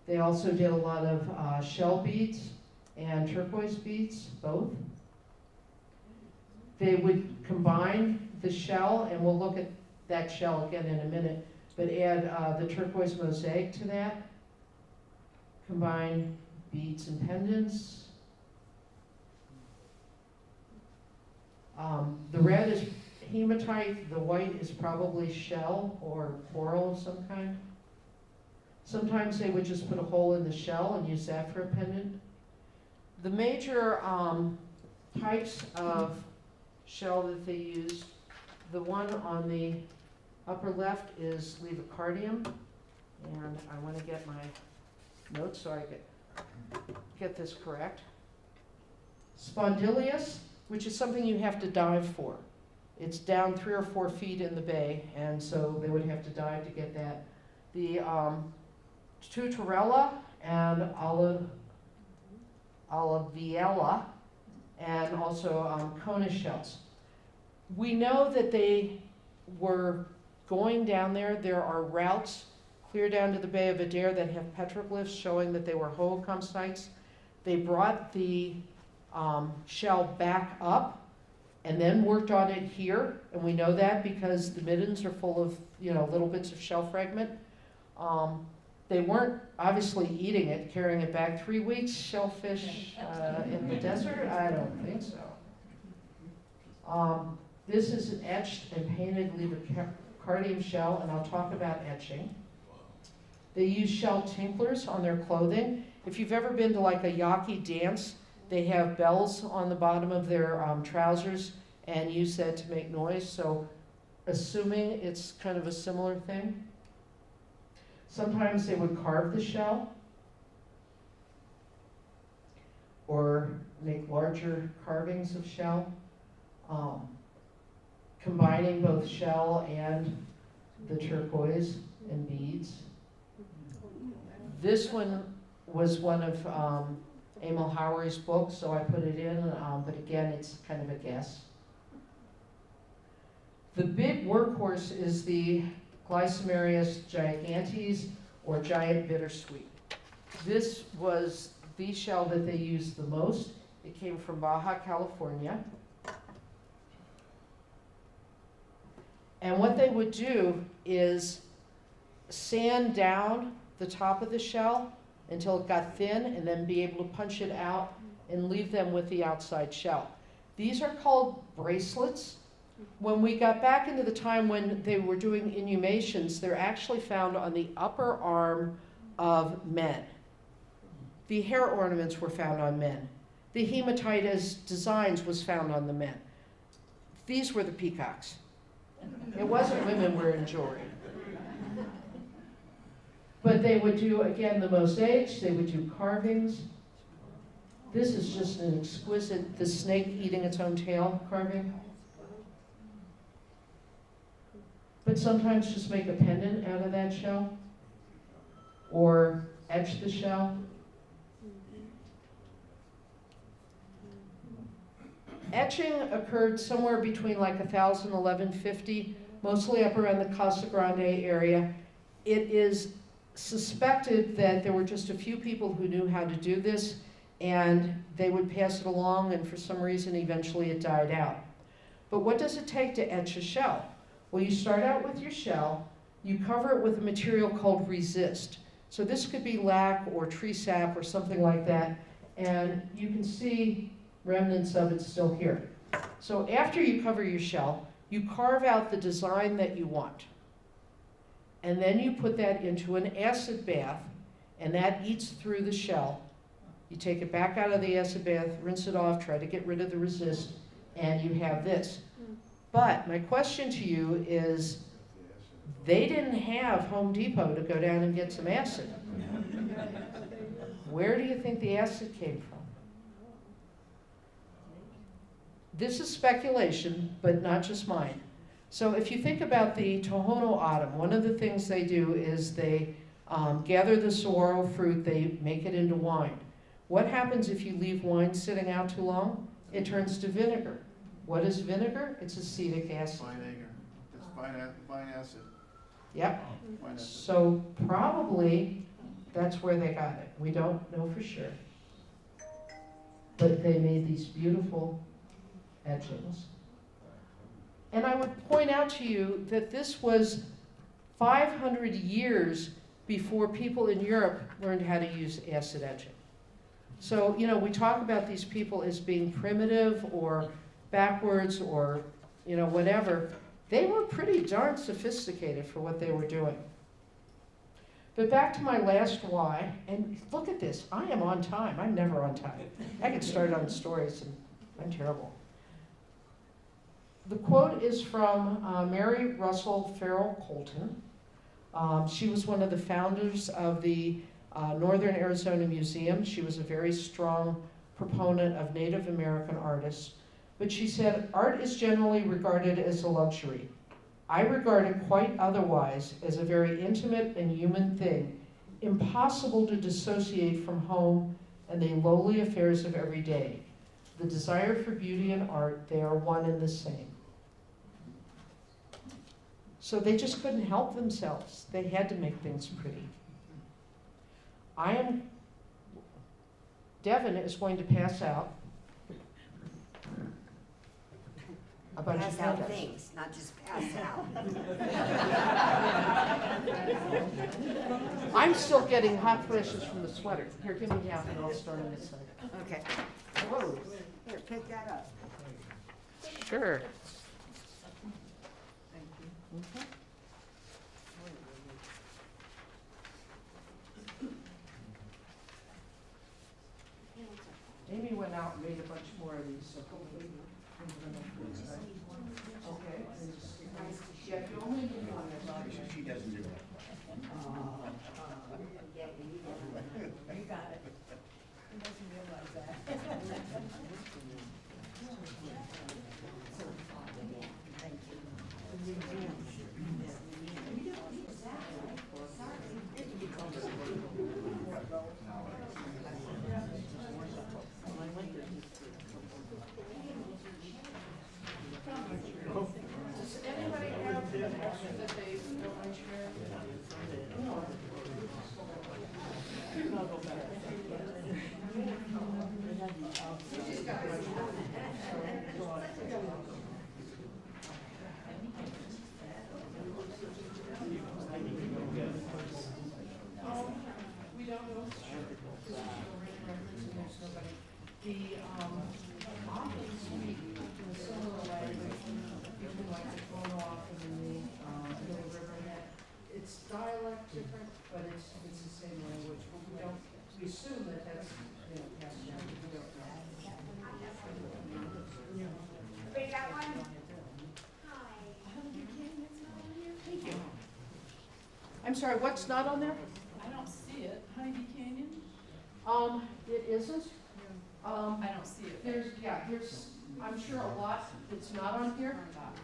They also did a lot of shell beads and turquoise beads, both. They would combine the shell, and we'll look at that shell again in a minute, but add the turquoise mosaic to that. Combine beads and pendants. The red is hematite, the white is probably shell or coral of some kind. Sometimes they would just put a hole in the shell and use that for a pendant. The major types of shell that they used, the one on the upper left is levicardium, and I want to get my notes so I get this correct. Spondylius, which is something you have to dive for. It's down 3 or 4 feet in the bay, and so they would have to dive to get that. The tutorella and oliviella, and also conus shells. We know that they were going down there. There are routes clear down to the Bay of Adair that have petroglyphs showing that they were Hohokam sites. They brought the shell back up and then worked on it here, and we know that because the middens are full of little bits of shell fragment. They weren't obviously eating it, carrying it back 3 weeks, shellfish in the desert? I don't think so. This is an etched and painted levicardium shell, and I'll talk about etching. They use shell tinklers on their clothing. If you've ever been to like a Yaqui dance, they have bells on the bottom of their trousers and use that to make noise, so assuming it's kind of a similar thing. Sometimes they would carve the shell or make larger carvings of shell, combining both shell and the turquoise and beads. This one was one of Emil Howery's books, so I put it in, but again, it's kind of a guess. The big workhorse is the Glycymarius gigantes, or giant bittersweet. This was the shell that they used the most. It came from Baja, California. And what they would do is sand down the top of the shell until it got thin, and then be able to punch it out and leave them with the outside shell. These are called bracelets. When we got back into the time when they were doing inhumations, they're actually found on the upper arm of men. The hair ornaments were found on men. The hematite as designs was found on the men. These were the peacocks. It wasn't women wearing jewelry. But they would do, again, the mosaics, they would do carvings. This is just an exquisite, the snake eating its own tail carving. But sometimes just make a pendant out of that shell. or etch the shell. Etching occurred somewhere between like 1000 and 1150, mostly up around the Casa Grande area. It is suspected that there were just a few people who knew how to do this, and they would pass it along, and for some reason eventually it died out. But what does it take to etch a shell? Well, you start out with your shell, you cover it with a material called resist. So this could be lac or tree sap or something like that, and you can see remnants of it still here. So after you cover your shell, you carve out the design that you want. And then you put that into an acid bath, and that eats through the shell. You take it back out of the acid bath, rinse it off, try to get rid of the resist, and you have this. But my question to you is, they didn't have Home Depot to go down and get some acid. Where do you think the acid came from? This is speculation, but not just mine. So if you think about the Tohono O'odham, one of the things they do is they gather the saguaro fruit, they make it into wine. What happens if you leave wine sitting out too long? It turns to vinegar. What is vinegar? It's acetic acid. It's fine acid. Yep. Fine acid. So probably that's where they got it. We don't know for sure. But they made these beautiful etchings. And I would point out to you that this was 500 years before people in Europe learned how to use acid etching. So, you know, we talk about these people as being primitive or backwards or, you know, whatever. They were pretty darn sophisticated for what they were doing. But back to my last why, and look at this. I am on time. I'm never on time. I get started on stories, and I'm terrible. The quote is from Mary Russell Farrell Colton. She was one of the founders of the Northern Arizona Museum. She was a very strong proponent of Native American artists. But she said, art is generally regarded as a luxury. I regard it quite otherwise, as a very intimate and human thing, impossible to dissociate from home and the lowly affairs of every day. The desire for beauty and art, they are one and the same. So they just couldn't help themselves. They had to make things pretty. Devin is going to pass out a bunch of Pass out handouts. things, not just pass out. I'm still getting hot flashes from the sweater. Here, give me half and I'll start on this side. Okay. Whoa. Here, pick that up. Sure. Amy went out and made a bunch more of these, so hopefully. Okay. Yeah, if you only do one, there's not. She doesn't do that. You got it. He doesn't realize that. Does anybody have an extra that they don't want to share? We don't know. The often speak in a similar language between like the Tohono and the Little Riverhead. It's dialect different, but it's the same language. We assume that that's, you know, passed down, but we don't know. Wait, that one? Thank you. I'm sorry, what's not on there? I don't see it. Honey Bee Canyon? It isn't. I don't see it. There's, I'm sure a lot that's not on here.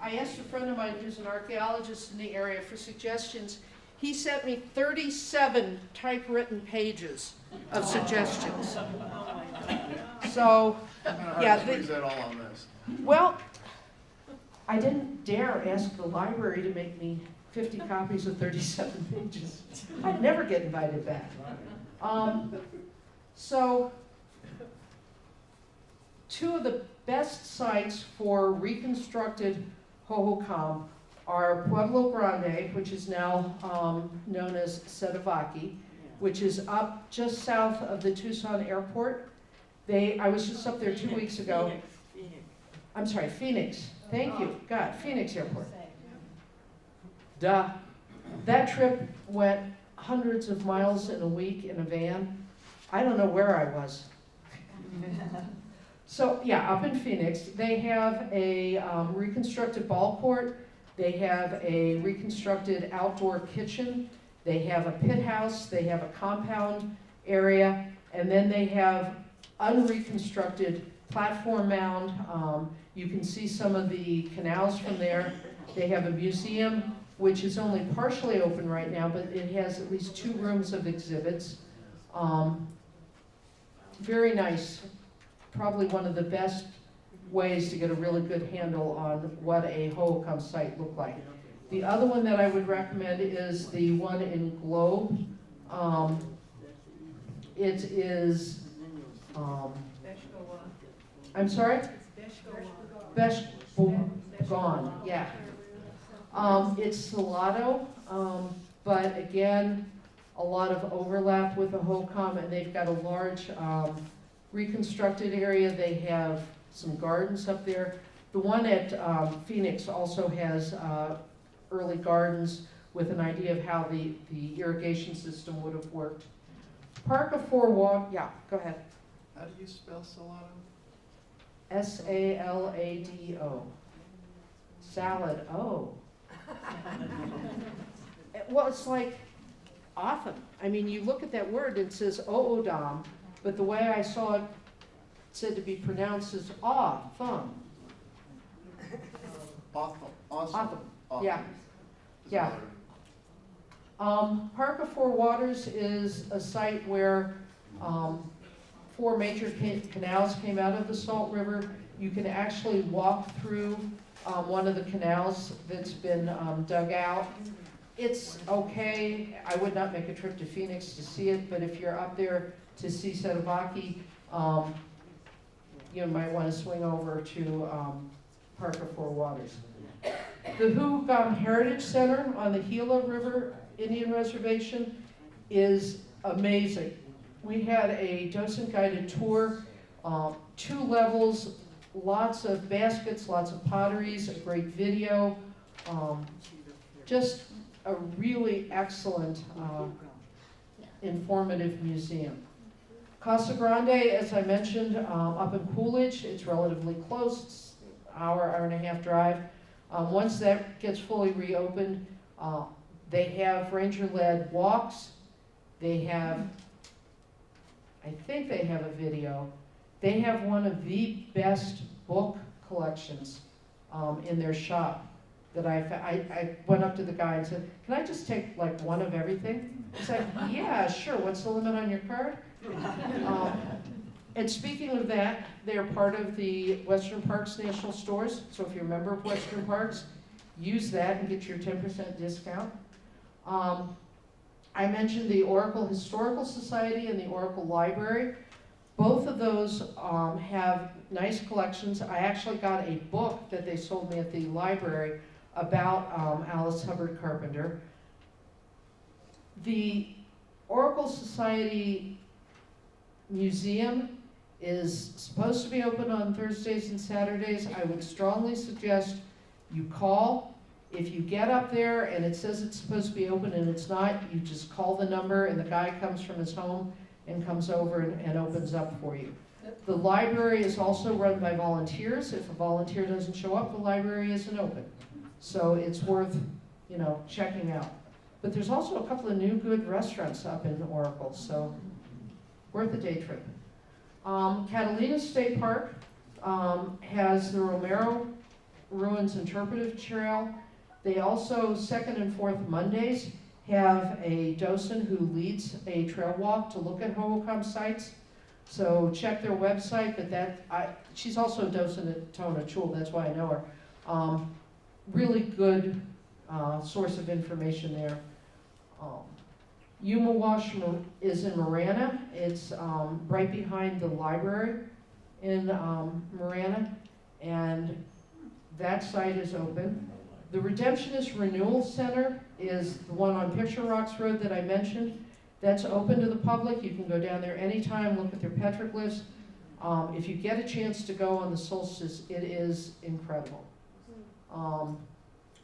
I asked a friend of mine who's an archaeologist in the area for suggestions, He sent me 37 typewritten pages of suggestions. So, Kind of hard yeah, to squeeze that all on this. well, I didn't dare ask the library to make me 50 copies of 37 pages. I'd never get invited back. So, two of the best sites for reconstructed Hohokam are Pueblo Grande, which is now known as Sedovaki, which is up just south of the Tucson airport. I was just up there 2 weeks ago. I'm sorry, Phoenix. Thank you. God, Phoenix Airport. Duh. That trip went hundreds of miles in a week in a van. I don't know where I was. So, yeah, up in Phoenix, they have a reconstructed ball court. They have a reconstructed outdoor kitchen. They have a pit house. They have a compound area. And then they have unreconstructed platform mound. You can see some of the canals from there. They have a museum, which is only partially open right now, but it has at least 2 rooms of exhibits. Very nice. Probably one of the best ways to get a really good handle on what a Hohokam site looked like. The other one that I would recommend is the one in Globe. It is, I'm sorry? Beshbogon, yeah. It's Salado, but again, a lot of overlap with the Hohokam, and they've got a large reconstructed area. They have some gardens up there. The one at Phoenix also has early gardens with an idea of how the irrigation system would have worked. Park of Four Walk, yeah, go ahead. How do you spell Salado? S-A-L-A-D-O. Salad, oh. Well, it's like often. I mean, you look at that word, it says Oodam, but the way I saw it said to be pronounced as thumb. Awesome. Yeah. Yeah. Park of Four Waters is a site where 4 major canals came out of the Salt River. You can actually walk through one of the canals that's been dug out. It's okay. I would not make a trip to Phoenix to see it, but if you're up there to see Sedovaki, you might want to swing over to Park of Four Waters. The Hohokam Heritage Center on the Gila River Indian Reservation is amazing. We had a docent guided tour, 2 levels, lots of baskets, lots of potteries, a great video, just a really excellent, informative museum. Casa Grande, as I mentioned, up in Coolidge, it's relatively close, it's an hour and a half drive. Once that gets fully reopened, they have ranger-led walks. They have, I think they have a video. They have one of the best book collections in their shop that I went up to the guy and said, can I just take like one of everything? He's like, yeah, sure, what's the limit on your card? And speaking of that, they are part of the Western Parks National Stores, so if you're a member of Western Parks, use that and get your 10% discount. I mentioned the Oracle Historical Society and the Oracle Library. Both of those have nice collections. I actually got a book that they sold me at the library about Alice Hubbard Carpenter. The Oracle Society Museum is supposed to be open on Thursdays and Saturdays. I would strongly suggest you call. If you get up there and it says it's supposed to be open and it's not, you just call the number and the guy comes from his home and comes over and opens up for you. The library is also run by volunteers. If a volunteer doesn't show up, the library isn't open. So it's worth, checking out. But there's also a couple of new good restaurants up in Oracle, so worth a day trip. Catalina State Park has the Romero Ruins Interpretive Trail. They also, second and fourth Mondays, have a docent who leads a trail walk to look at Hohokam sites. So check their website, but she's also a docent at Tona Chul, that's why I know her. Really good source of information there. Umawash is in Marana. It's right behind the library in Marana, and that site is open. The Redemptionist Renewal Center is the one on Picture Rocks Road that I mentioned. That's open to the public. You can go down there anytime, look at their petroglyphs. If you get a chance to go on the solstice, it is incredible.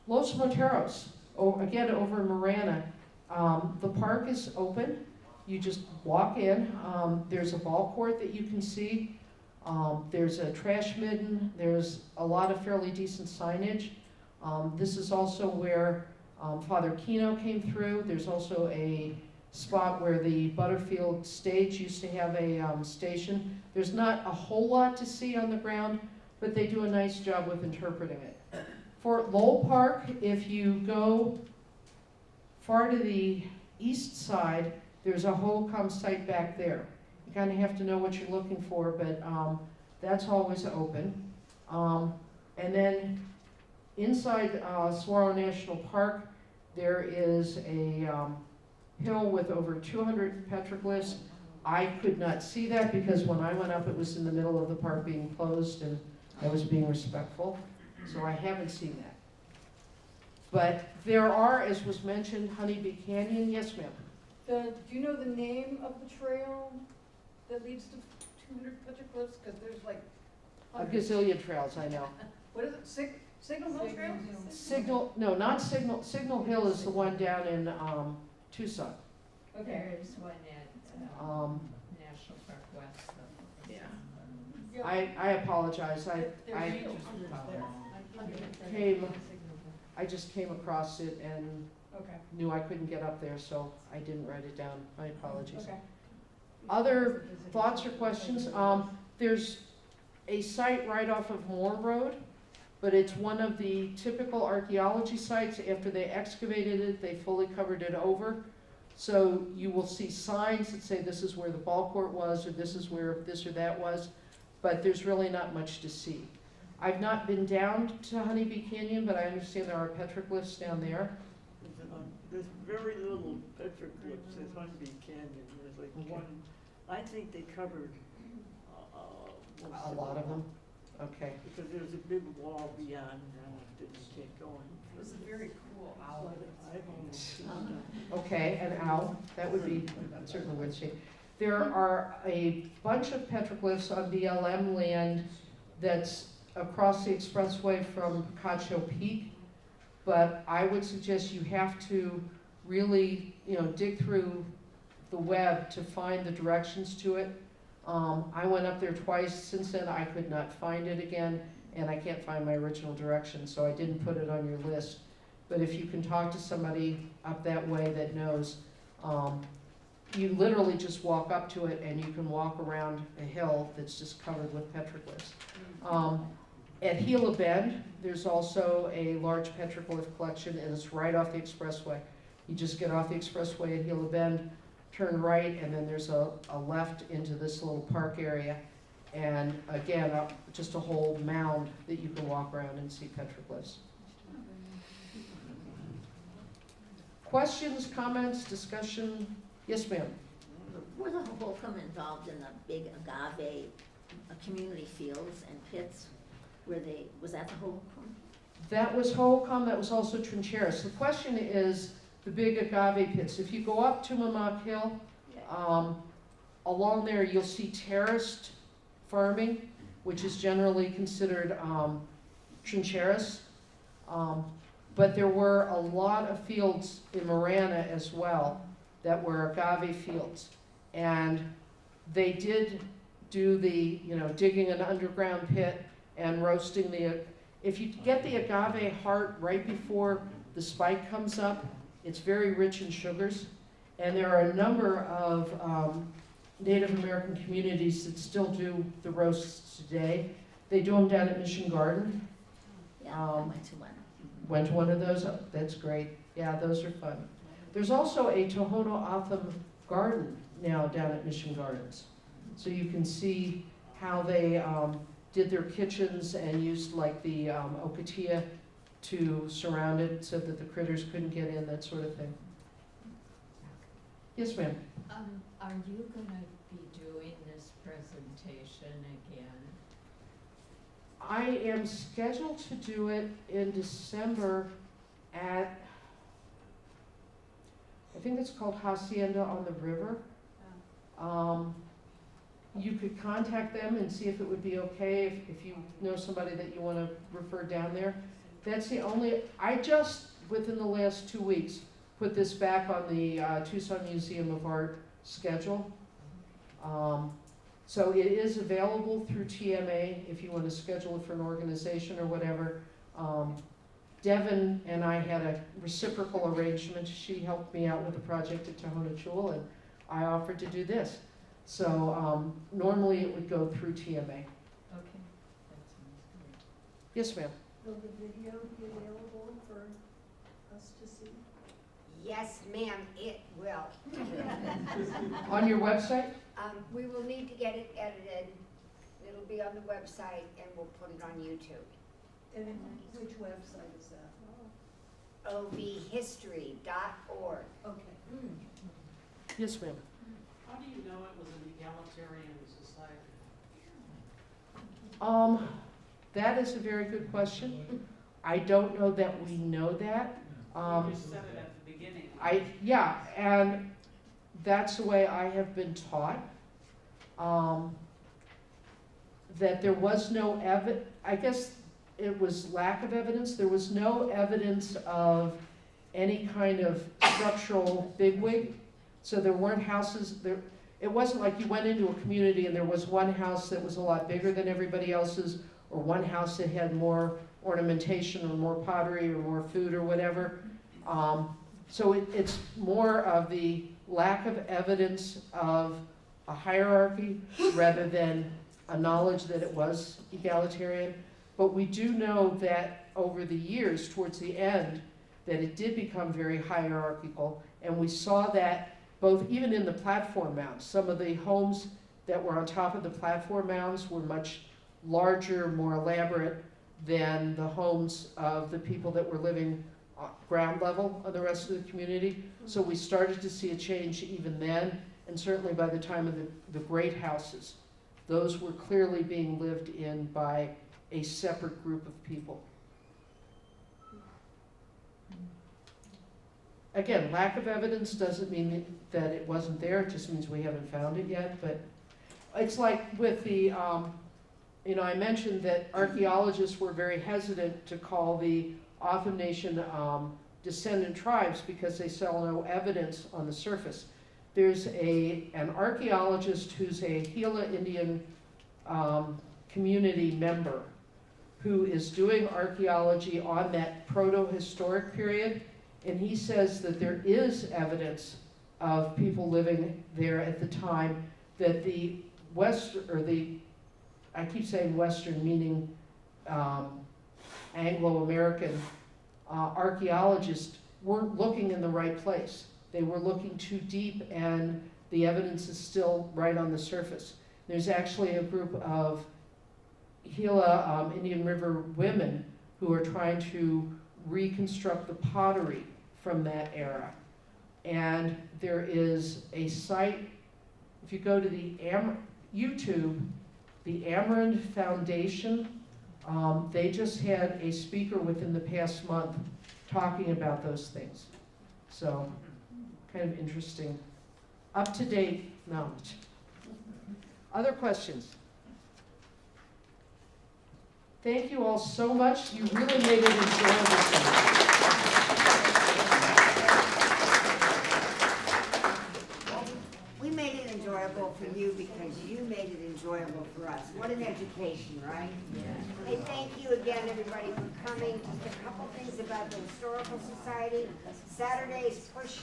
Los Moteros, again over in Marana. The park is open. You just walk in. There's a ball court that you can see. There's a trash midden. There's a lot of fairly decent signage. This is also where Father Kino came through. There's also a spot where the Butterfield stage used to have a station. There's not a whole lot to see on the ground, but they do a nice job with interpreting it. For Lowell Park, if you go far to the east side, there's a Hohokam site back there. You kind of have to know what you're looking for, but that's always open. And then inside Saguaro National Park, there is a hill with over 200 petroglyphs. I could not see that because when I went up, it was in the middle of the park being closed, and I was being respectful. So I haven't seen that. But there are, as was mentioned, Honey Bee Canyon. Yes, ma'am. Do you know the name of the trail that leads to 200 petroglyphs? Because there's like A hundreds. gazillion trails, I know. What is it? Signal Hill Trail? No, not Signal. Signal Hill is the one down in Tucson. Okay. There's one at National Park West. Yeah. I apologize. I just came across it and Okay. knew I couldn't get up there, so I didn't write it down. My apologies. Okay. Other thoughts or questions? There's a site right off of Moore Road, but it's one of the typical archaeology sites. After they excavated it, they fully covered it over. So you will see signs that say this is where the ball court was, or this is where this or that was, but there's really not much to see. I've not been down to Honey Bee Canyon, but I understand there are petroglyphs down there. There's very little petroglyphs at Honey Bee Canyon. There's like Okay. one, I think they covered most A lot of them? Okay. Because there's a big wall beyond, that you can't go It was in. a very cool owl. I've only seen them. Okay, an owl, that would be certainly worth seeing. There are a bunch of petroglyphs on BLM land that's across the expressway from Picacho Peak, but I would suggest you have to really, dig through the web to find the directions to it. I went up there twice since then. I could not find it again, and I can't find my original directions, so I didn't put it on your list. But if you can talk to somebody up that way that knows, you literally just walk up to it and you can walk around a hill that's just covered with petroglyphs. At Gila Bend, there's also a large petroglyph collection, and it's right off the expressway. You just get off the expressway at Gila Bend, turn right, and then there's a left into this little park area. And again, just a whole mound that you can walk around and see petroglyphs. Questions, comments, discussion? Yes, ma'am. Were the Hohokam involved in the big agave community fields and pits? Was that the Hohokam? That was Hohokam, that was also Trincheras. The question is the big agave pits. If you go up to Tumamoc Hill, along there you'll see terraced farming, which is generally considered Trincheras. But there were a lot of fields in Marana as well that were agave fields. And they did do the, digging an underground pit and roasting if you get the agave heart right before the spike comes up, it's very rich in sugars. And there are a number of Native American communities that still do the roasts today. They do them down at Mission Garden. Yeah, I went to one. Went to one of those? Oh, that's great. Yeah, those are fun. There's also a Hohokam garden now down at Mission Gardens. So you can see how they did their kitchens and used like the okatia to surround it so that the critters couldn't get in, that sort of thing. Yes, ma'am. Are you gonna be doing this presentation again? I am scheduled to do it in December at, I think it's called Hacienda on the River. You could contact them and see if it would be okay, if you know somebody that you want to refer down there. That's the only, I just, within the last 2 weeks, put this back on the Tucson Museum of Art schedule. So it is available through TMA if you want to schedule it for an organization or whatever. Devin and I had a reciprocal arrangement. She helped me out with the project at Tohono Chul, and I offered to do this. So normally it would go through TMA. Okay, that sounds good. Yes, ma'am. Will the video be available for us to see? Yes, ma'am, it will. On your website? We will need to get it edited. It'll be on the website and we'll put it on YouTube. And which website is that? ovhistory.org. Okay. Yes, ma'am. How do you know it was an egalitarian society? That is a very good question. I don't know that we know that. You just said it at the beginning. Yeah, and that's the way I have been taught. That there was no I guess it was lack of evidence. There was no evidence of any kind of structural bigwig. So there weren't houses there. It wasn't like you went into a community and there was one house that was a lot bigger than everybody else's, or one house that had more ornamentation or more pottery or more food or whatever. So it's more of the lack of evidence of a hierarchy rather than a knowledge that it was egalitarian. But we do know that over the years, towards the end, that it did become very hierarchical, and we saw that both even in the platform mounds. Some of the homes that were on top of the platform mounds were much larger, more elaborate than the homes of the people that were living ground level of the rest of the community. So we started to see a change even then, and certainly by the time of the great houses. Those were clearly being lived in by a separate group of people. Again, lack of evidence doesn't mean that it wasn't there, it just means we haven't found it yet. But it's like with the, I mentioned that archaeologists were very hesitant to call the Hotham Nation descendant tribes because they saw no evidence on the surface. There's an archaeologist who's a Gila Indian community member who is doing archaeology on that proto-historic period, and he says that there is evidence of people living there at the time, that the I keep saying Western, meaning Anglo-American archaeologists weren't looking in the right place. They were looking too deep, and the evidence is still right on the surface. There's actually a group of Gila Indian River women who are trying to reconstruct the pottery from that era. And there is a site, if you go to the YouTube, the Amarin Foundation, they just had a speaker within the past month talking about those things. So, kind of interesting, up-to-date knowledge. Other questions? Thank you all so much. You really made it enjoyable tonight. We made it enjoyable for you because you made it enjoyable for us. What an education, right? Yeah. Hey, thank you again, everybody, for coming. Just a couple things about the Historical Society. Saturday's Push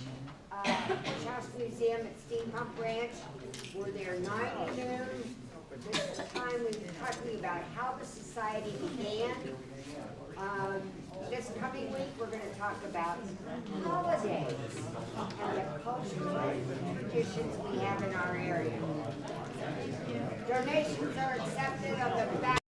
House Museum at Steampump Ranch. We're there 9 to noon. This is the time we've been talking about how the society began. this coming week, we're gonna talk about holidays and the cultural traditions we have in our area. Donations are accepted on the back